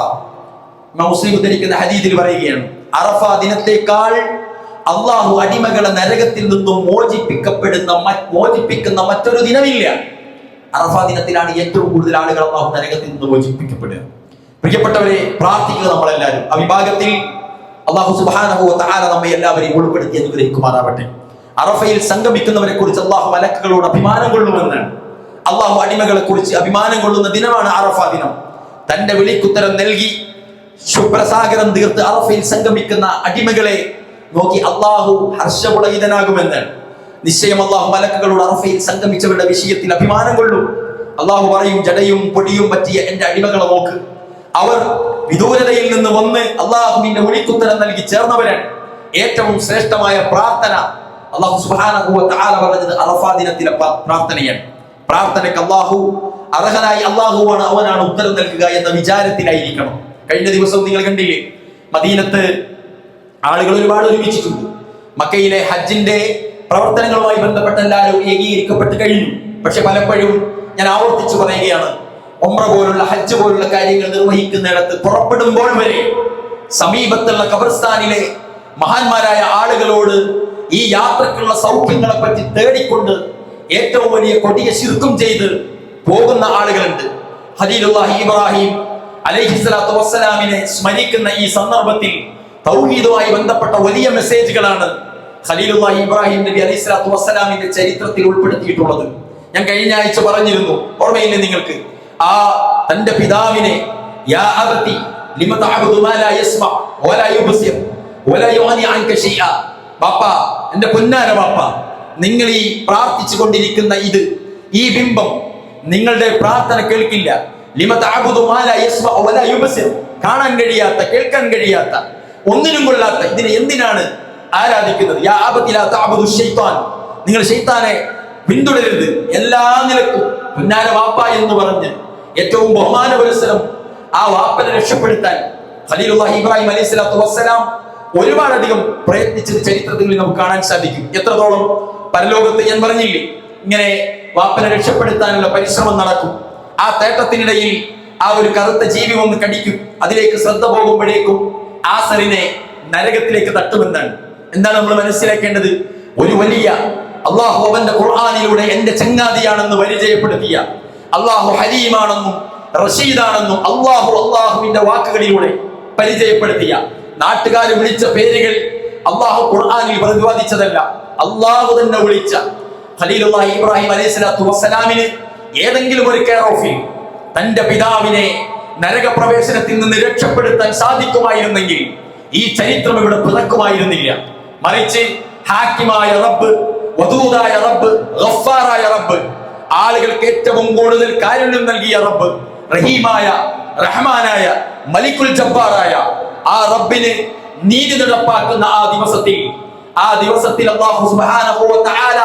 മുസ്ലിം ഉദ്ധരിക്കുന്ന ഹദീസിൽ പറയുകയാണ്, അറഫാ ദിനത്തേക്കാൾ അള്ളാഹു അടിമകളെ നരകത്തിൽ നിന്നും മോചിപ്പിക്കുന്ന മറ്റൊരു ദിനമില്ല. അറഫാ ദിനത്തിലാണ് ഏറ്റവും കൂടുതൽ ആളുകൾ അള്ളാഹു നരകത്തിൽ നിന്ന് മോചിപ്പിക്കപ്പെടുക. പ്രിയപ്പെട്ടവരെ, പ്രാർത്ഥിക്കുക നമ്മളെല്ലാവരും. ആ വിഭാഗത്തിൽ അള്ളാഹു സുബ്ഹാനഹു വ തആല നമ്മെ എല്ലാവരെയും ഉൾപ്പെടുത്തി അനുഗ്രഹിക്കുമാറാവട്ടെ. അറഫയിൽ സംഗമിക്കുന്നവരെ കുറിച്ച് അള്ളാഹു മലക്കുകളോട് അഭിമാനം കൊള്ളുമെന്നാണ്. അള്ളാഹു അടിമകളെ കുറിച്ച് അഭിമാനം കൊള്ളുന്ന ദിനമാണ് അറഫാ ദിനം. തന്റെ വിളിക്കുത്തരം നൽകി ശുഭ്രസാഗരം തീർത്ത് അറഫയിൽ സംഗമിക്കുന്ന അടിമകളെ നോക്കി അള്ളാഹു ഹർഷപുളകിതനാകുമെന്നാണ്. നിശ്ചയം അള്ളാഹു മലക്കുകളോട് അറഫയിൽ സംഗമിച്ചവരുടെ വിഷയത്തിൽ അഭിമാനം കൊള്ളും. അള്ളാഹു പറയും, ജടയും പൊടിയും പറ്റിയ എന്റെ അടിമകളെ നോക്ക്, അവർ വിദൂരതയിൽ നിന്ന് വന്ന് അള്ളാഹുവിന്റെ വിളിക്കുത്തരം നൽകി ചേർന്നവരാണ്. ഏറ്റവും ശ്രേഷ്ഠമായ പ്രാർത്ഥന അള്ളാഹു സുബ്ഹാനഹു വ തആല പറഞ്ഞത് അറഫാ ദിനത്തിലെ പ്രാർത്ഥനയാണ്. പ്രാർത്ഥനയ്ക്ക് അള്ളാഹു അർഹനായി അള്ളാഹുവാണ്, അവനാണ് ഉത്തരം നൽകുക എന്ന വിചാരത്തിലായിരിക്കണം. കഴിഞ്ഞ ദിവസം നിങ്ങൾ കണ്ടില്ലേ, മദീനത്ത് ആളുകൾ ഒരുപാട് ഒരുമിച്ചിട്ടുണ്ട്. മക്കയിലെ ഹജ്ജിന്റെ പ്രവർത്തനങ്ങളുമായി ബന്ധപ്പെട്ട എല്ലാവരും ഏകീകരിക്കപ്പെട്ട് കഴിഞ്ഞു. പക്ഷെ പലപ്പോഴും ഞാൻ ആവർത്തിച്ചു പറയുകയാണ്, ഉംറ പോലുള്ള ഹജ്ജ് പോലുള്ള കാര്യങ്ങൾ നിർവഹിക്കുന്നിടത്ത് പുറപ്പെടുമ്പോൾ വരെ സമീപത്തുള്ള ഖബർസ്ഥാനിലെ മഹാന്മാരായ ആളുകളോട് ഈ യാത്രക്കുള്ള സൗഖ്യങ്ങളെ പറ്റി തേടിക്കൊണ്ട് ഏറ്റവും വലിയ കൊടിയ ശിർക്കും ചെയ്ത് പോകുന്ന ആളുകളുണ്ട്. ഖലീലുല്ലാഹി ഇബ്രാഹിം അലൈഹിസ്സലാത്തു വസ്സലാമിനെ സ്മരിക്കുന്ന ഈ സന്ദർഭത്തിൽ തൗഹീദുമായി ബന്ധപ്പെട്ട വലിയ മെസ്സേജുകളാണ് ഖലീലുല്ലാഹി ഇബ്രാഹിം നബി അലൈഹിസ്സലാത്തു വസ്സലാമിന്റെ ചരിത്രത്തിൽ ഉൾപ്പെടുത്തിയിട്ടുള്ളത്. ഞാൻ കഴിഞ്ഞ ആഴ്ച പറഞ്ഞിരുന്നു, ഓർമ്മയില്ലേ നിങ്ങൾക്ക്? ആ തന്റെ പിതാവിനെ യാ അബതി ലിമ തഅബുദു മാ ലാ യസ്മഅ വലാ യുബ്സിർ വലാ യുഗ്നി അൻക ശൈഅ. ബാപ്പ, എന്റെ പൊന്നാര ബാപ്പ, നിങ്ങൾ ഈ പ്രാർത്ഥിച്ചു കൊണ്ടിരിക്കുന്ന ഈ ബിംബം നിങ്ങളുടെ പ്രാർത്ഥന കേൾക്കില്ല. ലിമ തഅബുദു മാ ലാ യസ്മഅ വലാ യുബ്സിർ, കാണാൻ കഴിയാത്ത, കേൾക്കാൻ കഴിയാത്ത, ഒന്നിനും കൊള്ളാത്ത ഇതിനെ എന്തിനാണ് ആരാധിക്കുന്നത്? യാ അബതി ലാ തഅബുദു ശൈത്താൻ, നിങ്ങൾ ശൈത്താനെ പിന്തുടരരുത് എല്ലാ നിലക്കും. പൊന്നാര വാപ്പ എന്ന് പറഞ്ഞ് ഏറ്റവും ബഹുമാന പുരസ്സരം ആ വാപ്പനെ രക്ഷപ്പെടുത്താൻ ഖലീലുല്ലാഹി ഇബ്രാഹിം അലൈഹിസ്സലാത്തു വസ്സലാം ഒരുപാടധികം പ്രയത്നിച്ചത് ചരിത്രത്തിൽ നമുക്ക് കാണാൻ സാധിക്കും. എത്രത്തോളം പരലോകത്ത് ഞാൻ പറഞ്ഞില്ലേ, ഇങ്ങനെ വാപ്പനെ രക്ഷപ്പെടുത്താനുള്ള പരിശ്രമം നടക്കും. ആ തേട്ടത്തിനിടയിൽ ആ ഒരു കറുത്ത ജീവി വന്ന് കടിക്കും. അതിലേക്ക് ശ്രദ്ധ പോകുമ്പോഴേക്കും ആസറിനെ നരകത്തിലേക്ക് തട്ടുമെന്നാണ്. എന്താണ് നമ്മൾ മനസ്സിലാക്കേണ്ടത്? ഒരു വലിയ അള്ളാഹു അവന്റെ ഖുർആനിലൂടെ എന്റെ ചങ്ങാതിയാണെന്ന് പരിചയപ്പെടുത്തിയ, അള്ളാഹു ഹലീമാണെന്നും റഷീദാണെന്നും അള്ളാഹുവിന്റെ വാക്കുകളിലൂടെ പരിചയപ്പെടുത്തിയ, നാട്ടുകാർ വിളിച്ച പേരുകൾ അള്ളാഹു ഖുർആനിൽ പ്രതിപാദിച്ചതല്ല, അള്ളാഹു തന്നെ വിളിച്ച ഖലീലുല്ലാഹി ഇബ്രാഹിം അലൈഹിസ്സലാത്തു വസ്സലാമിന് ഏതെങ്കിലും ഒരു കെയർ ഓഫിൽ തന്റെ പിതാവിനെ നരകപ്രവേശനത്തിൽ നിന്ന് രക്ഷപ്പെടുത്താൻ സാധിക്കുമായിരുന്നെങ്കിൽ ഈ ചരിത്രം ഇവിടെ പിറക്കുമായിരുന്നില്ല. മറിച്ച് ഹാക്കിമായ റബ്ബ്, വദൂദായ റബ്ബ്, ഗഫാറായ റബ്ബ്, ആളുകൾക്ക് ഏറ്റവും കൂടുതൽ കാരുണ്യം നൽകിയ റബ്ബ്, റഹീമായ റഹ്മാനായ മലിക്കുൽ ജബ്ബാറായ ആ റബ്ബിന് നീതി നടപ്പാക്കുന്ന ആ ദിവസത്തിൽ അല്ലാഹു സുബ്ഹാനഹു വ തആല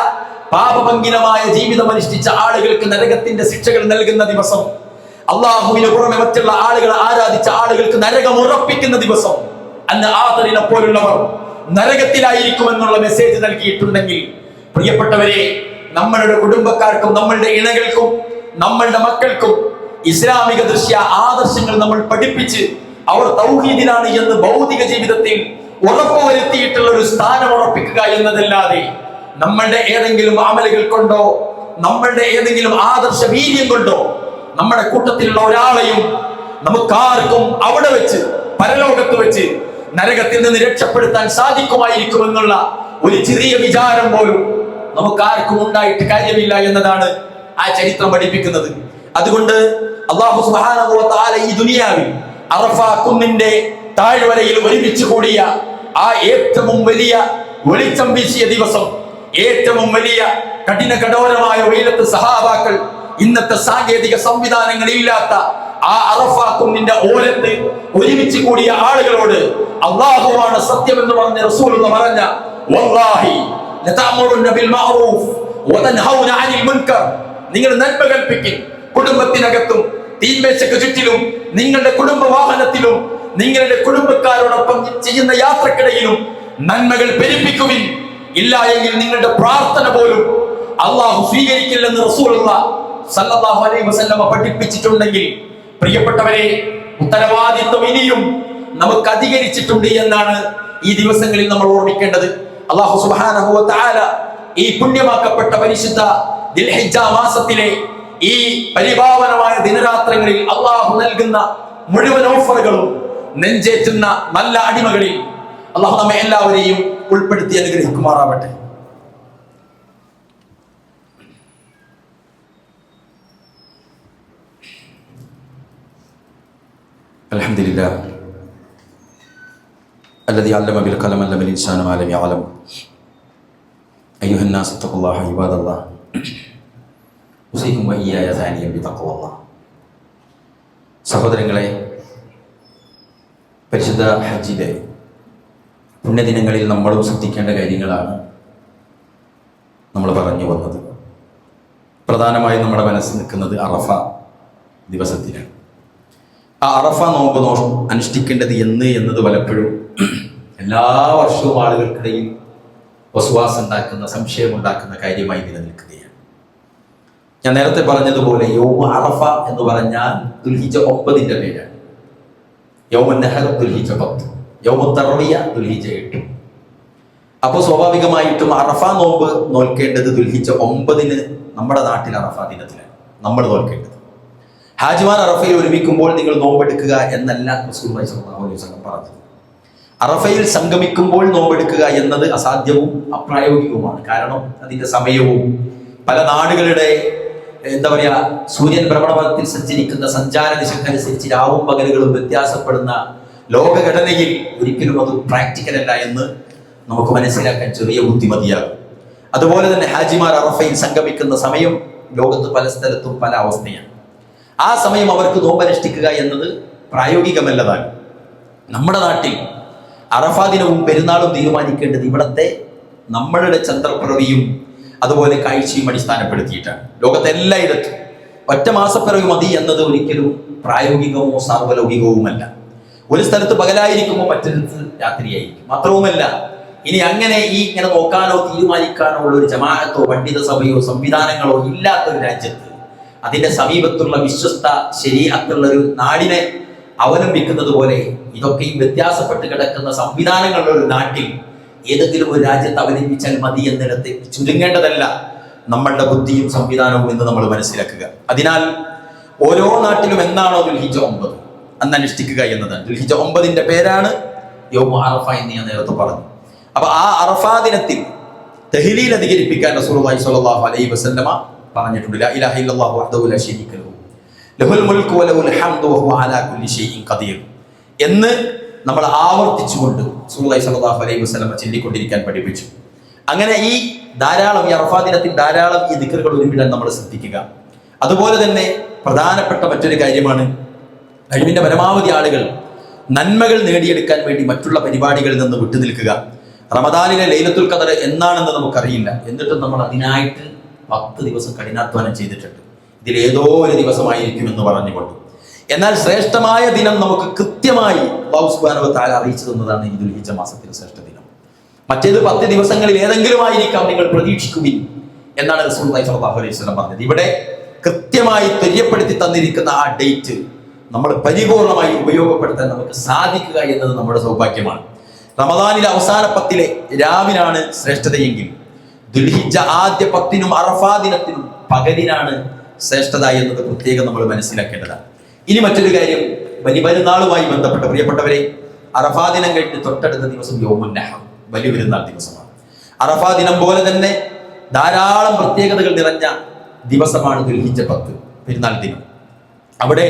പാപഭംഗിനമായ ജീവിതം അനുഷ്ഠിച്ച ആളുകൾക്ക് നരകത്തിന്റെ ശിക്ഷകൾ നൽകുന്ന ദിവസം, അള്ളാഹുവിന് പുറമെ മറ്റുള്ള ആളുകളെ ആരാധിച്ച ആളുകൾക്ക് നരകം ഉറപ്പിക്കുന്ന ദിവസം, അന്ന് ആദരിനെ പോലുള്ളവർ നരകത്തിലായിരിക്കുമെന്നുള്ള മെസ്സേജ് നൽകിയിട്ടുണ്ടെങ്കിൽ, പ്രിയപ്പെട്ടവരെ, നമ്മളുടെ കുടുംബക്കാർക്കും നമ്മളുടെ ഇണകൾക്കും നമ്മളുടെ മക്കൾക്കും ഇസ്ലാമിക ദൃശ്യ ആദർശങ്ങൾ നമ്മൾ പഠിപ്പിച്ച് അവർ തൗഹീദിലാണ് എന്ന് ഭൗതിക ജീവിതത്തിൽ ഉറപ്പുവരുത്തിയിട്ടുള്ള ഒരു സ്ഥാനം ഉറപ്പിക്കുക എന്നതല്ലാതെ നമ്മളുടെ ഏതെങ്കിലും അമലുകൾ കൊണ്ടോ നമ്മളുടെ ഏതെങ്കിലും ആദർശ വീര്യം കൊണ്ടോ നമ്മുടെ കൂട്ടത്തിലുള്ള ഒരാളെയും നമുക്കാർക്കും അവിടെ വെച്ച് പരലോകത്ത് വെച്ച് നരകത്തിൽ നിന്ന് രക്ഷപ്പെടുത്താൻ സാധിക്കുമായിരിക്കുമെന്നുള്ള ഒരു ചെറിയ വിചാരം പോലും നമുക്കാർക്കും ഉണ്ടായിട്ട് കാര്യമില്ല എന്നതാണ് ആ ചരിത്രം പഠിപ്പിക്കുന്നത്. അതുകൊണ്ട് അല്ലാഹു സുബ്ഹാനഹു വ തആല ഈ ദുനിയാവിൽ അറഫ കുന്നിന്റെ താഴ്വരയിൽ ഒരുമിച്ച് കൂടിയ ആ ഏറ്റവും വലിയ വെളിച്ചം വീശിയ ദിവസം, ഏറ്റവും വലിയ കഠോരമായ വെയിലത്ത് സഹാബാക്കൾ ഇന്നത്തെ സാങ്കേതിക സംവിധാനങ്ങൾ ഇല്ലാത്ത ആ അറഫ കുന്നിന്റെ ഓരത്ത് ഒരുമിച്ച് കൂടിയ ആളുകളോട് അല്ലാഹുവാണ് സത്യം എന്ന് പറഞ്ഞ റസൂലുള്ള പറഞ്ഞ, വല്ലാഹി ലതഅമുറുന ബിൽ മഅറൂഫ് വതൻഹൗന അനിൽ മുൻകർ, നിങ്ങൾ നന്മ കൽപ്പിക്കും, കുടുംബത്തിനകത്തും തീന്മേശയ്ക്ക് ചുറ്റിലും നിങ്ങളുടെ കുടുംബ വാഹനത്തിലും നിങ്ങളുടെ കുടുംബക്കാരോടൊപ്പം ചെയ്യുന്ന യാത്രക്കിടയിലും നന്മകൾ പെരുപ്പിക്കുവിൻ, ഇല്ല എങ്കിൽ നിങ്ങളുടെ പ്രാർത്ഥന പോലും അള്ളാഹു സ്വീകരിക്കില്ലെന്ന് റസൂലുള്ളാഹി സ്വല്ലല്ലാഹു അലൈഹി വസല്ലം പഠിപ്പിച്ചിട്ടുണ്ടെങ്കിൽ, പ്രിയപ്പെട്ടവരെ, ഉത്തരവാദിത്വം ഇനിയും നമുക്ക് അധികരിച്ചിട്ടുണ്ട് എന്നാണ് ഈ ദിവസങ്ങളിൽ നമ്മൾ ഓർമ്മിക്കേണ്ടത്. അല്ലാഹു സുബ്ഹാനഹു വ തആല ഈ പുണ്യമാക്കപ്പെട്ട പരിശുദ്ധ ദിൽഹിജ്ജ മാസത്തിലെ ഈ പരിപാവനമായ ദിനരാത്രങ്ങളിൽ അള്ളാഹു നൽകുന്ന മുഴുവൻ ഓഫറുകളും നെഞ്ചേറ്റുന്ന നല്ല അടിമകളിൽ അള്ളാഹു നമ്മെ എല്ലാവരെയും ഉൾപ്പെടുത്തി അനുഗ്രഹിക്കുമാറാവട്ടെ. അൽഹംദുലില്ലാഹ് الذي علم بالقلم علم الإنسان ما لم يعلم أيها الناس اتقوا الله عباد الله ഉസൈക്കും വഇയ്യായ സാനിയം ബിതഖ്വല്ലാഹ്. സഹോദരങ്ങളെ, പരിശുദ്ധ ഹജ്ജിലെ പുണ്യദിനങ്ങളിൽ നമ്മളും ശ്രദ്ധിക്കേണ്ട കാര്യങ്ങളാണ് നമ്മൾ പറഞ്ഞു വന്നത്. പ്രധാനമായും നമ്മുടെ മനസ്സിൽ നിൽക്കുന്നത് അറഫ ദിവസത്തിലാണ്. ആ അറഫ നോമ്പ് അനുഷ്ഠിക്കേണ്ടത് എന്നത് പലപ്പോഴും എല്ലാ വർഷവും ആളുകൾക്കിടയിൽ വസ്വാസം ഉണ്ടാക്കുന്ന, സംശയമുണ്ടാക്കുന്ന കാര്യമായി നിലനിൽക്കുകയാണ്. ഞാൻ നേരത്തെ പറഞ്ഞതുപോലെ യൗമ അറഫ എന്ന് പറഞ്ഞാൽ ദുൽഹിജ്ജ 9 പേരാണ്. യൗമുൻ നഹർ ദുൽഹിജ്ജ 10, യൗമുൽ തർവിയ ദുൽഹിജ്ജ 8. അപ്പോൾ സ്വാഭാവികമായിട്ടും അറഫ നോമ്പ് നോൽക്കേണ്ടത് ദുൽഹിജ്ജ 9 നമ്മുടെ നാട്ടിൽ അറഫ ദിനത്തിലാണ് നമ്മൾ നോൽക്കേണ്ടത്. ഹാജിമാർ അറഫയിൽ ഒരുമിക്കുമ്പോൾ നിങ്ങൾ നോമ്പെടുക്കുക എന്നല്ല റസൂലുള്ളാഹി സ്വല്ലല്ലാഹു അലൈഹി വസല്ലം പറഞ്ഞത്. അറഫയിൽ സംഗമിക്കുമ്പോൾ നോമ്പെടുക്കുക എന്നത് അസാധ്യവും അപ്രായോഗികവുമാണ്. കാരണം അതിന്റെ സമയവും പല നാടുകളുടെ എന്താ പറയുക, സൂര്യൻ ഭ്രമണപഥത്തിൽ സഞ്ചരിക്കുന്ന സഞ്ചാര ദിശക്കനുസരിച്ച് രാവും പകലുകളും വ്യത്യാസപ്പെടുന്ന ലോകഘടനയിൽ ഒരിക്കലും അത് പ്രാക്ടിക്കൽ അല്ല എന്ന് നമുക്ക് മനസ്സിലാക്കാൻ ചെറിയ ബുദ്ധിമതിയാകും. അതുപോലെ തന്നെ ഹാജിമാർ അറഫയിൽ സംഗമിക്കുന്ന സമയം ലോകത്ത് പല സ്ഥലത്തും പല അവസ്ഥയാണ്. ആ സമയം അവർക്ക് നോമ്പനുഷ്ഠിക്കുക എന്നത് പ്രായോഗികമല്ലതാണ്. നമ്മുടെ നാട്ടിൽ അറഫാ ദിനവും പെരുന്നാളും തീരുമാനിക്കേണ്ടത് ഇവിടത്തെ നമ്മളുടെ ചന്ദ്രപ്പിറവിയും അതുപോലെ കാഴ്ചയും അടിസ്ഥാനപ്പെടുത്തിയിട്ടാണ്. ലോകത്തെ എല്ലായിടത്തും ഒറ്റ മാസപ്പിറവി മതി എന്നത് ഒരിക്കലും പ്രായോഗികമോ സാർവലൗകികവുമല്ല. ഒരു സ്ഥലത്ത് പകലായിരിക്കുമ്പോൾ മറ്റൊരിടത്ത് രാത്രിയായിരിക്കും. മാത്രവുമല്ല, ഇനി അങ്ങനെ ഇങ്ങനെ നോക്കാനോ തീരുമാനിക്കാനോ ഉള്ള ഒരു ജമാഅത്തോ പണ്ഡിത സഭയോ സംവിധാനങ്ങളോ ഇല്ലാത്തൊരു രാജ്യത്ത് അതിന്റെ സമീപത്തുള്ള വിശ്വസ്ത ശരീഅത്തുള്ള ഒരു നാടിനെ അവലംബിക്കുന്നത് പോലെ ഇതൊക്കെയും വ്യത്യാസപ്പെട്ട് കിടക്കുന്ന സംവിധാനങ്ങളുള്ള ഒരു നാട്ടിൽ ഏതെങ്കിലും ഒരു രാജ്യത്ത് അവലംബിച്ചാൽ മതി എന്നിടത്ത് ചുരുങ്ങേണ്ടതല്ല നമ്മളുടെ ബുദ്ധിയും സംവിധാനവും എന്ന് നമ്മൾ മനസ്സിലാക്കുക. അതിനാൽ ഓരോ നാട്ടിലും എന്നാണോ ദുൽഹിജ്ജ 9 അന്ന് അനുഷ്ഠിക്കുക എന്നതാണ്. ദുൽഹിജ്ജ 9ന്റെ പേരാണ് യൗമു അറഫ എന്ന് ഞാൻ നേരത്തെ പറഞ്ഞു. അപ്പൊ ആ അറഫാ ദിനത്തിൽ തഹ്ലീൽ അധികരിപ്പിക്കാൻ റസൂലുള്ളാഹി സ്വല്ലല്ലാഹു അലൈഹി വസല്ലമ പറഞ്ഞിട്ടുണ്ട്. ലാ ഇലാഹ ഇല്ലല്ലാഹു വഹ്ദഹു ലാ ശരീക ലഹു ലഹുൽ മുൽക്കു വലഹുൽ ഹംദു വഹുവ അലാ കുല്ലി ഷൈഇൻ ഖദീർ എന്ന് നമ്മൾ ആവർത്തിച്ചുകൊണ്ട് റസൂലുള്ളാഹി സ്വല്ലല്ലാഹു അലൈഹി വസല്ലമ ചൊല്ലിക്കൊണ്ടിരിക്കാൻ പഠിപ്പിച്ചു. അങ്ങനെ ഈ അറഫാ ദിനത്തിൽ ധാരാളം ഈ ദിക്റുകൾ ഒരുമിടാൻ നമ്മൾ ശ്രദ്ധിക്കുക. അതുപോലെ തന്നെ പ്രധാനപ്പെട്ട മറ്റൊരു കാര്യമാണ് കഴിവിന്റെ പരമാവധി ആളുകൾ നന്മകൾ നേടിയെടുക്കാൻ വേണ്ടി മറ്റുള്ള പരിപാടികളിൽ നിന്ന് വിട്ടുനിൽക്കുക. റമദാനിലെ ലൈലത്തുൽ ഖദർ എന്നാണെന്ന് നമുക്കറിയില്ല, എന്നിട്ടും നമ്മൾ അതിനായിട്ട് 10 ദിവസം കഠിനാധ്വാനം ചെയ്തിട്ടുണ്ട്. ഇതിലേതോ ഒരു ദിവസമായിരിക്കും എന്ന് പറഞ്ഞുകൊണ്ട്. എന്നാൽ ശ്രേഷ്ഠമായ ദിനം നമുക്ക് കൃത്യമായി അല്ലാഹു സുബ്ഹാനഹു വ തആല അറിയിച്ചു തന്നതാണ് ഈ ദുൽഹിജ്ജ മാസത്തിലെ ശ്രേഷ്ഠ ദിനം. മറ്റേത് 10 ദിവസങ്ങളിൽ ഏതെങ്കിലും ആയിരിക്കാം, നിങ്ങൾ പ്രതീക്ഷിക്കുവിൻ എന്നാണ് റസൂലുള്ളാഹി സ്വല്ലല്ലാഹു അലൈഹി വസല്ലം പറഞ്ഞത്. ഇവിടെ കൃത്യമായി തെര്യപ്പെടുത്തി തന്നിരിക്കുന്ന ആ ഡേറ്റ് നമ്മൾ പരിപൂർണമായി ഉപയോഗപ്പെടുത്താൻ നമുക്ക് സാധിക്കുക എന്നത് നമ്മുടെ സൗഭാഗ്യമാണ്. റമദാനിലെ അവസാന 10 രാവിനാണ് ശ്രേഷ്ഠതയെങ്കിൽ ദുൽഹിജ്ജ ആദ്യ 10 അറഫാ ദിനത്തിനും പകലിനാണ് ശ്രേഷ്ഠത എന്നത് പ്രത്യേകം നമ്മൾ മനസ്സിലാക്കേണ്ടതാണ്. ഇനി മറ്റൊരു കാര്യം, ബലിപെരുന്നാളുമായി ബന്ധപ്പെട്ട പ്രിയപ്പെട്ടവരെ, അറഫാ ദിനം കഴിഞ്ഞ് തൊട്ടടുത്ത ദിവസം യൗമുൻ നഹർ, ബലി പെരുന്നാൾ ദിവസമാണ്. അറഫാ ദിനം പോലെ തന്നെ ധാരാളം പ്രത്യേകതകൾ നിറഞ്ഞ ദിവസമാണ് ദുൽഹിജ്ജ 10 പെരുന്നാൾ ദിനം. അവിടെ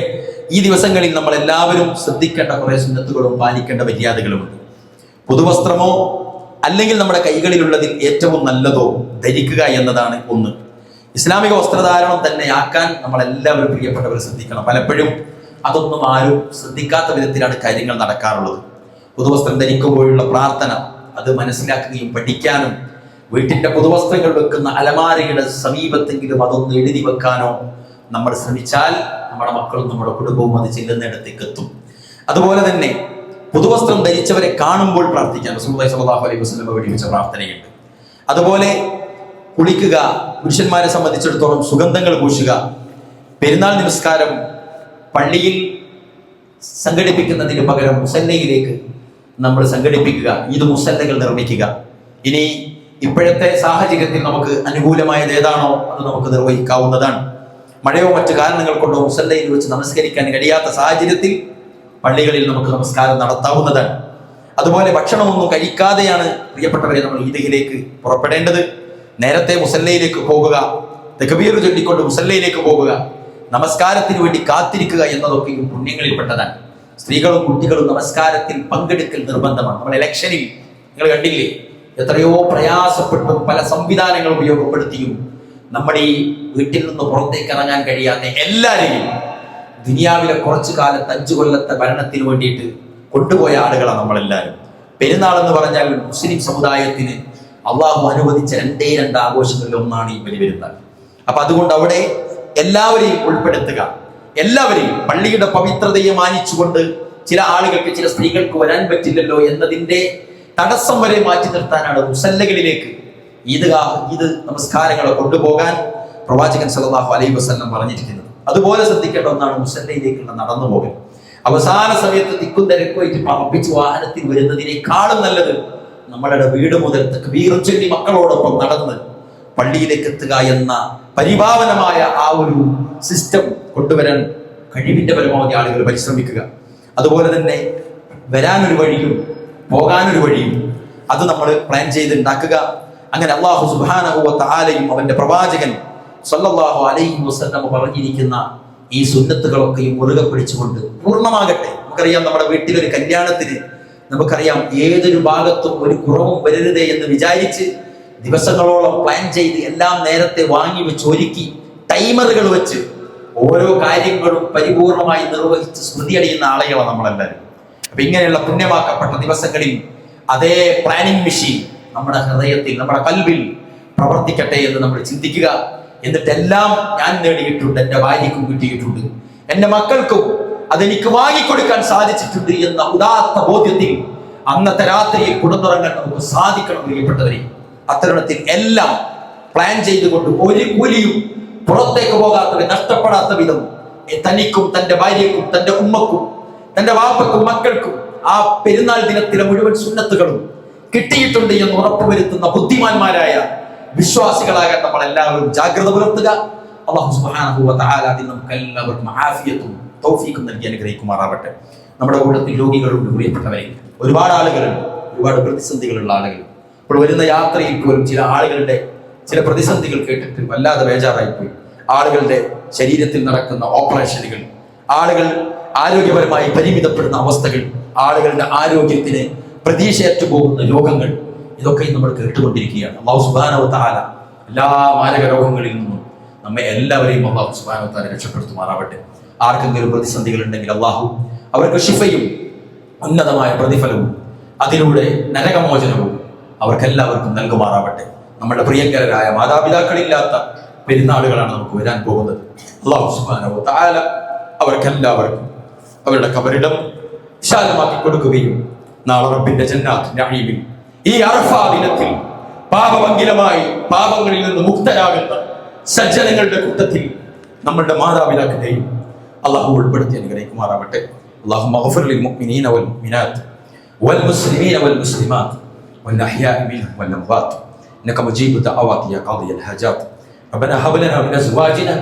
ഈ ദിവസങ്ങളിൽ നമ്മൾ എല്ലാവരും ശ്രദ്ധിക്കേണ്ട കുറെ സുന്നത്തുകളും പാലിക്കേണ്ട മര്യാദകളുമുണ്ട്. പുതുവസ്ത്രമോ അല്ലെങ്കിൽ നമ്മുടെ കൈകളിലുള്ളതിൽ ഏറ്റവും നല്ലതോ ധരിക്കുക എന്നതാണ് ഒന്ന്. ഇസ്ലാമിക വസ്ത്രധാരണം തന്നെ ആക്കാൻ നമ്മളെല്ലാവരും പ്രിയപ്പെട്ടവർ ശ്രദ്ധിക്കണം. പലപ്പോഴും അതൊന്നും ആരും ശ്രദ്ധിക്കാത്ത വിധത്തിലാണ് കാര്യങ്ങൾ നടക്കാറുള്ളത്. പുതുവസ്ത്രം ധരിക്കുമ്പോഴുള്ള പ്രാർത്ഥന അത് മനസ്സിലാക്കുകയും പഠിക്കാനും വീട്ടിന്റെ പുതുവസ്ത്രങ്ങൾ വെക്കുന്ന അലമാരയുടെ സമീപത്തെങ്കിലും അതൊന്ന് എഴുതി വെക്കാനോ നമ്മൾ ശ്രമിച്ചാൽ നമ്മുടെ മക്കളും നമ്മുടെ കുടുംബവും അത് ചെല്ലുന്നിടത്തേക്ക് എത്തും. അതുപോലെ തന്നെ പുതുവസ്ത്രം ധരിച്ചവരെ കാണുമ്പോൾ പ്രാർത്ഥിക്കാൻ റസൂലുള്ളാഹി സ്വല്ലല്ലാഹു അലൈഹി വസല്ലം പഠിപ്പിച്ച പ്രാർത്ഥനയുണ്ട്. അതുപോലെ കുളിക്കുക, പുരുഷന്മാരെ സംബന്ധിച്ചിടത്തോളം സുഗന്ധങ്ങൾ പൂശുക, പെരുന്നാൾ നമസ്കാരം പള്ളിയിൽ സംഘടിപ്പിക്കുന്നതിന് പകരം മുസല്ലയിലേക്ക് നമ്മൾ സംഘടിപ്പിക്കുക, ഇത് മുസല്ലകൾ നിർമ്മിക്കുക. ഇനി ഇപ്പോഴത്തെ സാഹചര്യത്തിൽ നമുക്ക് അനുകൂലമായത് ഏതാണോ അത് നമുക്ക് നിർവഹിക്കാവുന്നതാണ്. മഴയോ മറ്റു കാരണങ്ങൾ കൊണ്ടോ മുസല്ലയിൽ വെച്ച് നമസ്കരിക്കാൻ കഴിയാത്ത സാഹചര്യത്തിൽ പള്ളികളിൽ നമുക്ക് നമസ്കാരം നടത്താവുന്നതാണ്. അതുപോലെ ഭക്ഷണമൊന്നും കഴിക്കാതെയാണ് പ്രിയപ്പെട്ടവരെ നമ്മൾ ഈദ്ഗാഹിലേക്ക് പുറപ്പെടേണ്ടത്. നേരത്തെ മുസല്ലയിലേക്ക് പോകുക, തക്ബീർ ചൊല്ലിക്കൊണ്ട് മുസല്ലയിലേക്ക് പോകുക, നമസ്കാരത്തിന് വേണ്ടി കാത്തിരിക്കുക എന്നതൊക്കെയും പുണ്യങ്ങളിൽപ്പെട്ടതാണ്. സ്ത്രീകളും കുട്ടികളും നമസ്കാരത്തിൽ പങ്കെടുക്കൽ നിർബന്ധമാണ്. നമ്മൾ ഇലക്ഷനിൽ നിങ്ങൾ കണ്ടില്ലേ, എത്രയോ പ്രയാസപ്പെട്ടും പല സംവിധാനങ്ങൾ ഉപയോഗപ്പെടുത്തിയും നമ്മുടെ ഈ വീട്ടിൽ നിന്ന് പുറത്തേക്ക് ഇറങ്ങാൻ കഴിയാത്ത എല്ലാവരെയും ദുനിയാവിലെ കുറച്ചു കാലത്ത് 5 കൊല്ലത്തെ ഭരണത്തിന് വേണ്ടിയിട്ട് കൊണ്ടുപോയ ആളുകളാണ് നമ്മളെല്ലാവരും. പെരുന്നാൾ എന്ന് പറഞ്ഞാൽ മുസ്ലിം സമുദായത്തിന് അള്ളാഹു അനുവദിച്ച 2 ആഘോഷങ്ങളിൽ ഒന്നാണ് ഈ ബലിപെരുന്നാൾ. അപ്പൊ അതുകൊണ്ട് അവിടെ എല്ലാവരെയും ഉൾപ്പെടുത്തുക, എല്ലാവരെയും പള്ളിയുടെ പവിത്രതയെ മാനിച്ചുകൊണ്ട് ചില ആളുകൾക്ക്, ചില സ്ത്രീകൾക്ക് വരാൻ പറ്റില്ലല്ലോ എന്നതിന്റെ തടസ്സം വരെ മാറ്റി നിർത്താനാണ് മുസല്ലകളിലേക്ക് ഈദ് നമസ്കാരങ്ങളെ കൊണ്ടുപോകാൻ പ്രവാചകൻ സല്ലല്ലാഹു അലൈഹി വസല്ലം പറഞ്ഞിരിക്കുന്നത്. അതുപോലെ ശ്രദ്ധിക്കേണ്ട ഒന്നാണ് മുസല്ലയിലേക്കുള്ള നടന്നുപോകൽ. അവസാന സമയത്ത് തിക്കും തിരക്കുമായിട്ട് പറപ്പിച്ച് വാഹനത്തിൽ വരുന്നതിനേക്കാളും നല്ലത് നമ്മളുടെ വീട് മുതൽ തക്ബീർ ചൊല്ലി മക്കളോടൊപ്പം നടന്ന് പള്ളിയിലേക്ക് എത്തുക എന്ന പരിഭാവനമായ ആ ഒരു സിസ്റ്റം കൊണ്ടുവരാൻ കഴിവിന്റെ പരമാവധി ആളുകൾ പരിശ്രമിക്കുക. അതുപോലെ തന്നെ വരാനൊരു വഴിയും പോകാനൊരു വഴിയും അത് നമ്മൾ പ്ലാൻ ചെയ്ത് ഉണ്ടാക്കുക. അങ്ങനെ അല്ലാഹു സുബ്ഹാനഹു വ തആലയും അവന്റെ പ്രവാചകൻ സല്ലല്ലാഹു അലൈഹി വസല്ലം പറഞ്ഞിരിക്കുന്ന ഈ സുന്നത്തുകളൊക്കെയും മുറുകെ പിടിച്ചുകൊണ്ട് പൂർണ്ണമാകട്ടെ. നമുക്കറിയാം, നമ്മുടെ വീട്ടിലൊരു കല്യാണത്തിന് നമുക്കറിയാം ഏതൊരു ഭാഗത്തും ഒരു കുറവും വരരുതേ എന്ന് വിചാരിച്ച് ദിവസങ്ങളോളം പ്ലാൻ ചെയ്ത് എല്ലാം നേരത്തെ വാങ്ങി വെച്ച് ഒരുക്കി ടൈമറുകൾ വെച്ച് ഓരോ കാര്യങ്ങളും പരിപൂർണമായി നിർവഹിച്ച് സ്മൃതി അടിയുന്ന ആളുകളാണ് നമ്മളെല്ലാവരും. അപ്പൊ ഇങ്ങനെയുള്ള പുണ്യമാക്കപ്പെട്ട ദിവസങ്ങളിൽ അതേ പ്ലാനിങ് മെഷീൻ നമ്മുടെ ഹൃദയത്തിൽ, നമ്മുടെ കൽവിൽ പ്രവർത്തിക്കട്ടെ എന്ന് നമ്മൾ ചിന്തിക്കുക. എന്നിട്ടെല്ലാം ഞാൻ നേടിയിട്ടുണ്ട്, എൻ്റെ ഭാര്യയ്ക്കും കിട്ടിയിട്ടുണ്ട്, എൻ്റെ മക്കൾക്കും അതെനിക്ക് വാങ്ങിക്കൊടുക്കാൻ സാധിച്ചിട്ടുണ്ട് എന്ന ഉദാത്ത ബോധ്യത്തിൽ അന്നത്തെ രാത്രിയിൽ കുടന്നുറങ്ങാൻ നമുക്ക് സാധിക്കണം. പ്രിയപ്പെട്ടവരെ, അത്തരുണത്തിൽ എല്ലാം പ്ലാൻ ചെയ്തുകൊണ്ട് ഒരു കൂലിയും പുറത്തേക്ക് പോകാത്ത, നഷ്ടപ്പെടാത്ത വിധം തനിക്കും തന്റെ ഭാര്യയ്ക്കും തന്റെ ഉമ്മക്കും തന്റെ വാപ്പക്കും മക്കൾക്കും ആ പെരുന്നാൾ ദിനത്തിലെ മുഴുവൻ സുന്നത്തുകളും കിട്ടിയിട്ടുണ്ട് എന്ന് ഉറപ്പുവരുത്തുന്ന ബുദ്ധിമാന്മാരായ വിശ്വാസികളാകാൻ നമ്മൾ എല്ലാവരും ജാഗ്രത പുലർത്തുക. അല്ലാഹു സുബ്ഹാനഹു വ തആല അതിൽ നമുക്ക് എല്ലാവർക്കും ആഫിയത്തും തൗഫീഖും നൽകി അനുഗ്രഹിക്കുമാറാവട്ടെ. നമ്മുടെ കൂട്ടത്തിൽ രോഗികളുണ്ട്, പ്രിയപ്പെട്ടവരെ, ഒരുപാട് ആളുകളുണ്ട്, ഒരുപാട് പ്രതിസന്ധികളുള്ള ആളുകൾ. ഇപ്പോൾ വരുന്ന യാത്രയിൽ പോലും ചില ആളുകളുടെ ചില പ്രതിസന്ധികൾ കേട്ടിട്ട് വല്ലാതെ ബേജാറായിപ്പോയി. ആളുകളുടെ ശരീരത്തിൽ നടക്കുന്ന ഓപ്പറേഷനുകൾ, ആളുകൾ ആരോഗ്യപരമായി പരിമിതപ്പെടുന്ന അവസ്ഥകൾ, ആളുകളുടെ ആരോഗ്യത്തിന് പ്രതീക്ഷയറ്റു പോകുന്ന രോഗങ്ങൾ, ഇതൊക്കെ നമ്മൾ കേട്ടുകൊണ്ടിരിക്കുകയാണ്. അല്ലാഹു സുബ്ഹാനഹു വ തആല എല്ലാ മാരക രോഗങ്ങളിൽ നിന്നും നമ്മെ എല്ലാവരെയും അല്ലാഹു സുബ്ഹാനഹു വ തആല രക്ഷപ്പെടുത്തുമാറാവട്ടെ. ആർക്കെങ്കിലും പ്രതിസന്ധികൾ ഉണ്ടെങ്കിൽ അല്ലാഹു അവർക്ക് ശിഫയും ഉന്നതമായ പ്രതിഫലവും അതിലൂടെ നരകമോചനവും അവർക്കെല്ലാവർക്കും നൽകുമാറാവട്ടെ. നമ്മുടെ പ്രിയങ്കരായ മാതാപിതാക്കളില്ലാത്ത പെരുന്നാളുകളാണ് നമുക്ക് വരാൻ പോകുന്നത്. അല്ലാഹു സുബ്ഹാനഹു വ തആല അവർക്കെല്ലാവർക്കും അവരുടെ ഖബറിടം വിശാലമാക്കി കൊടുക്കുകയും നാളെ റബ്ബിന്റെ ജന്നാത്ത് നഈമിൽ ഈ അറഫാ ദിനത്തിൽ പാപമംഗിലമായി പാപങ്ങളിൽ നിന്ന് മുക്തരാകുന്ന സജ്ജനങ്ങളുടെ കൂട്ടത്തിൽ നമ്മളുടെ മാതാപിതാക്കളെയും അല്ലാഹു ഉൾപ്പെടുത്തി അനുഗ്രഹിക്കുമാറാവട്ടെ. اللهم اغفر للمؤمنين والمؤمنات والمسلمين والمسلمات والأحياء منهم والأموات إنك مجيب الدعوات يا قاضي الحاجات. ربنا هب لنا من أزواجنا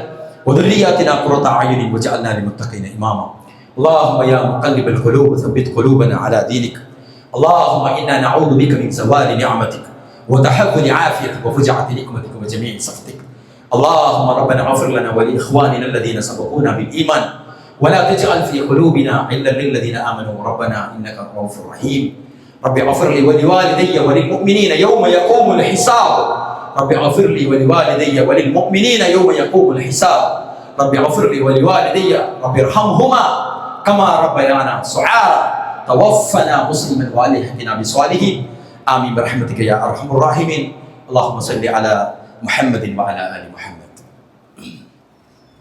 وذرياتنا قرة أعين واجعلنا للمتقين إماما. اللهم يا مقلب القلوب ثبت قلوبنا على دينك. اللهم إنا نعوذ بك من زوال نعمتك وتحول عافيتك وفجعة نقمتك وجميع سخطك. اللهم ربنا اغفر لنا ولإخواننا الذين سبقونا بالإيمان ولا تجعل في قلوبنا غلا للذين آمنوا ربنا إنك رؤوف رحيم. رب اغفر لي ولوالدي وللمؤمنين يوم يقوم الحساب. رب اغفر لي ولوالدي وللمؤمنين يوم يقوم الحساب. رب اغفر لي ولوالدي رب ارحمهما كما ربيانا صغارا. توفنا مسلما والحقنا بالصالحين. آمين برحمتك يا أرحم الراحمين. اللهم صل على محمد وعلى آل محمد.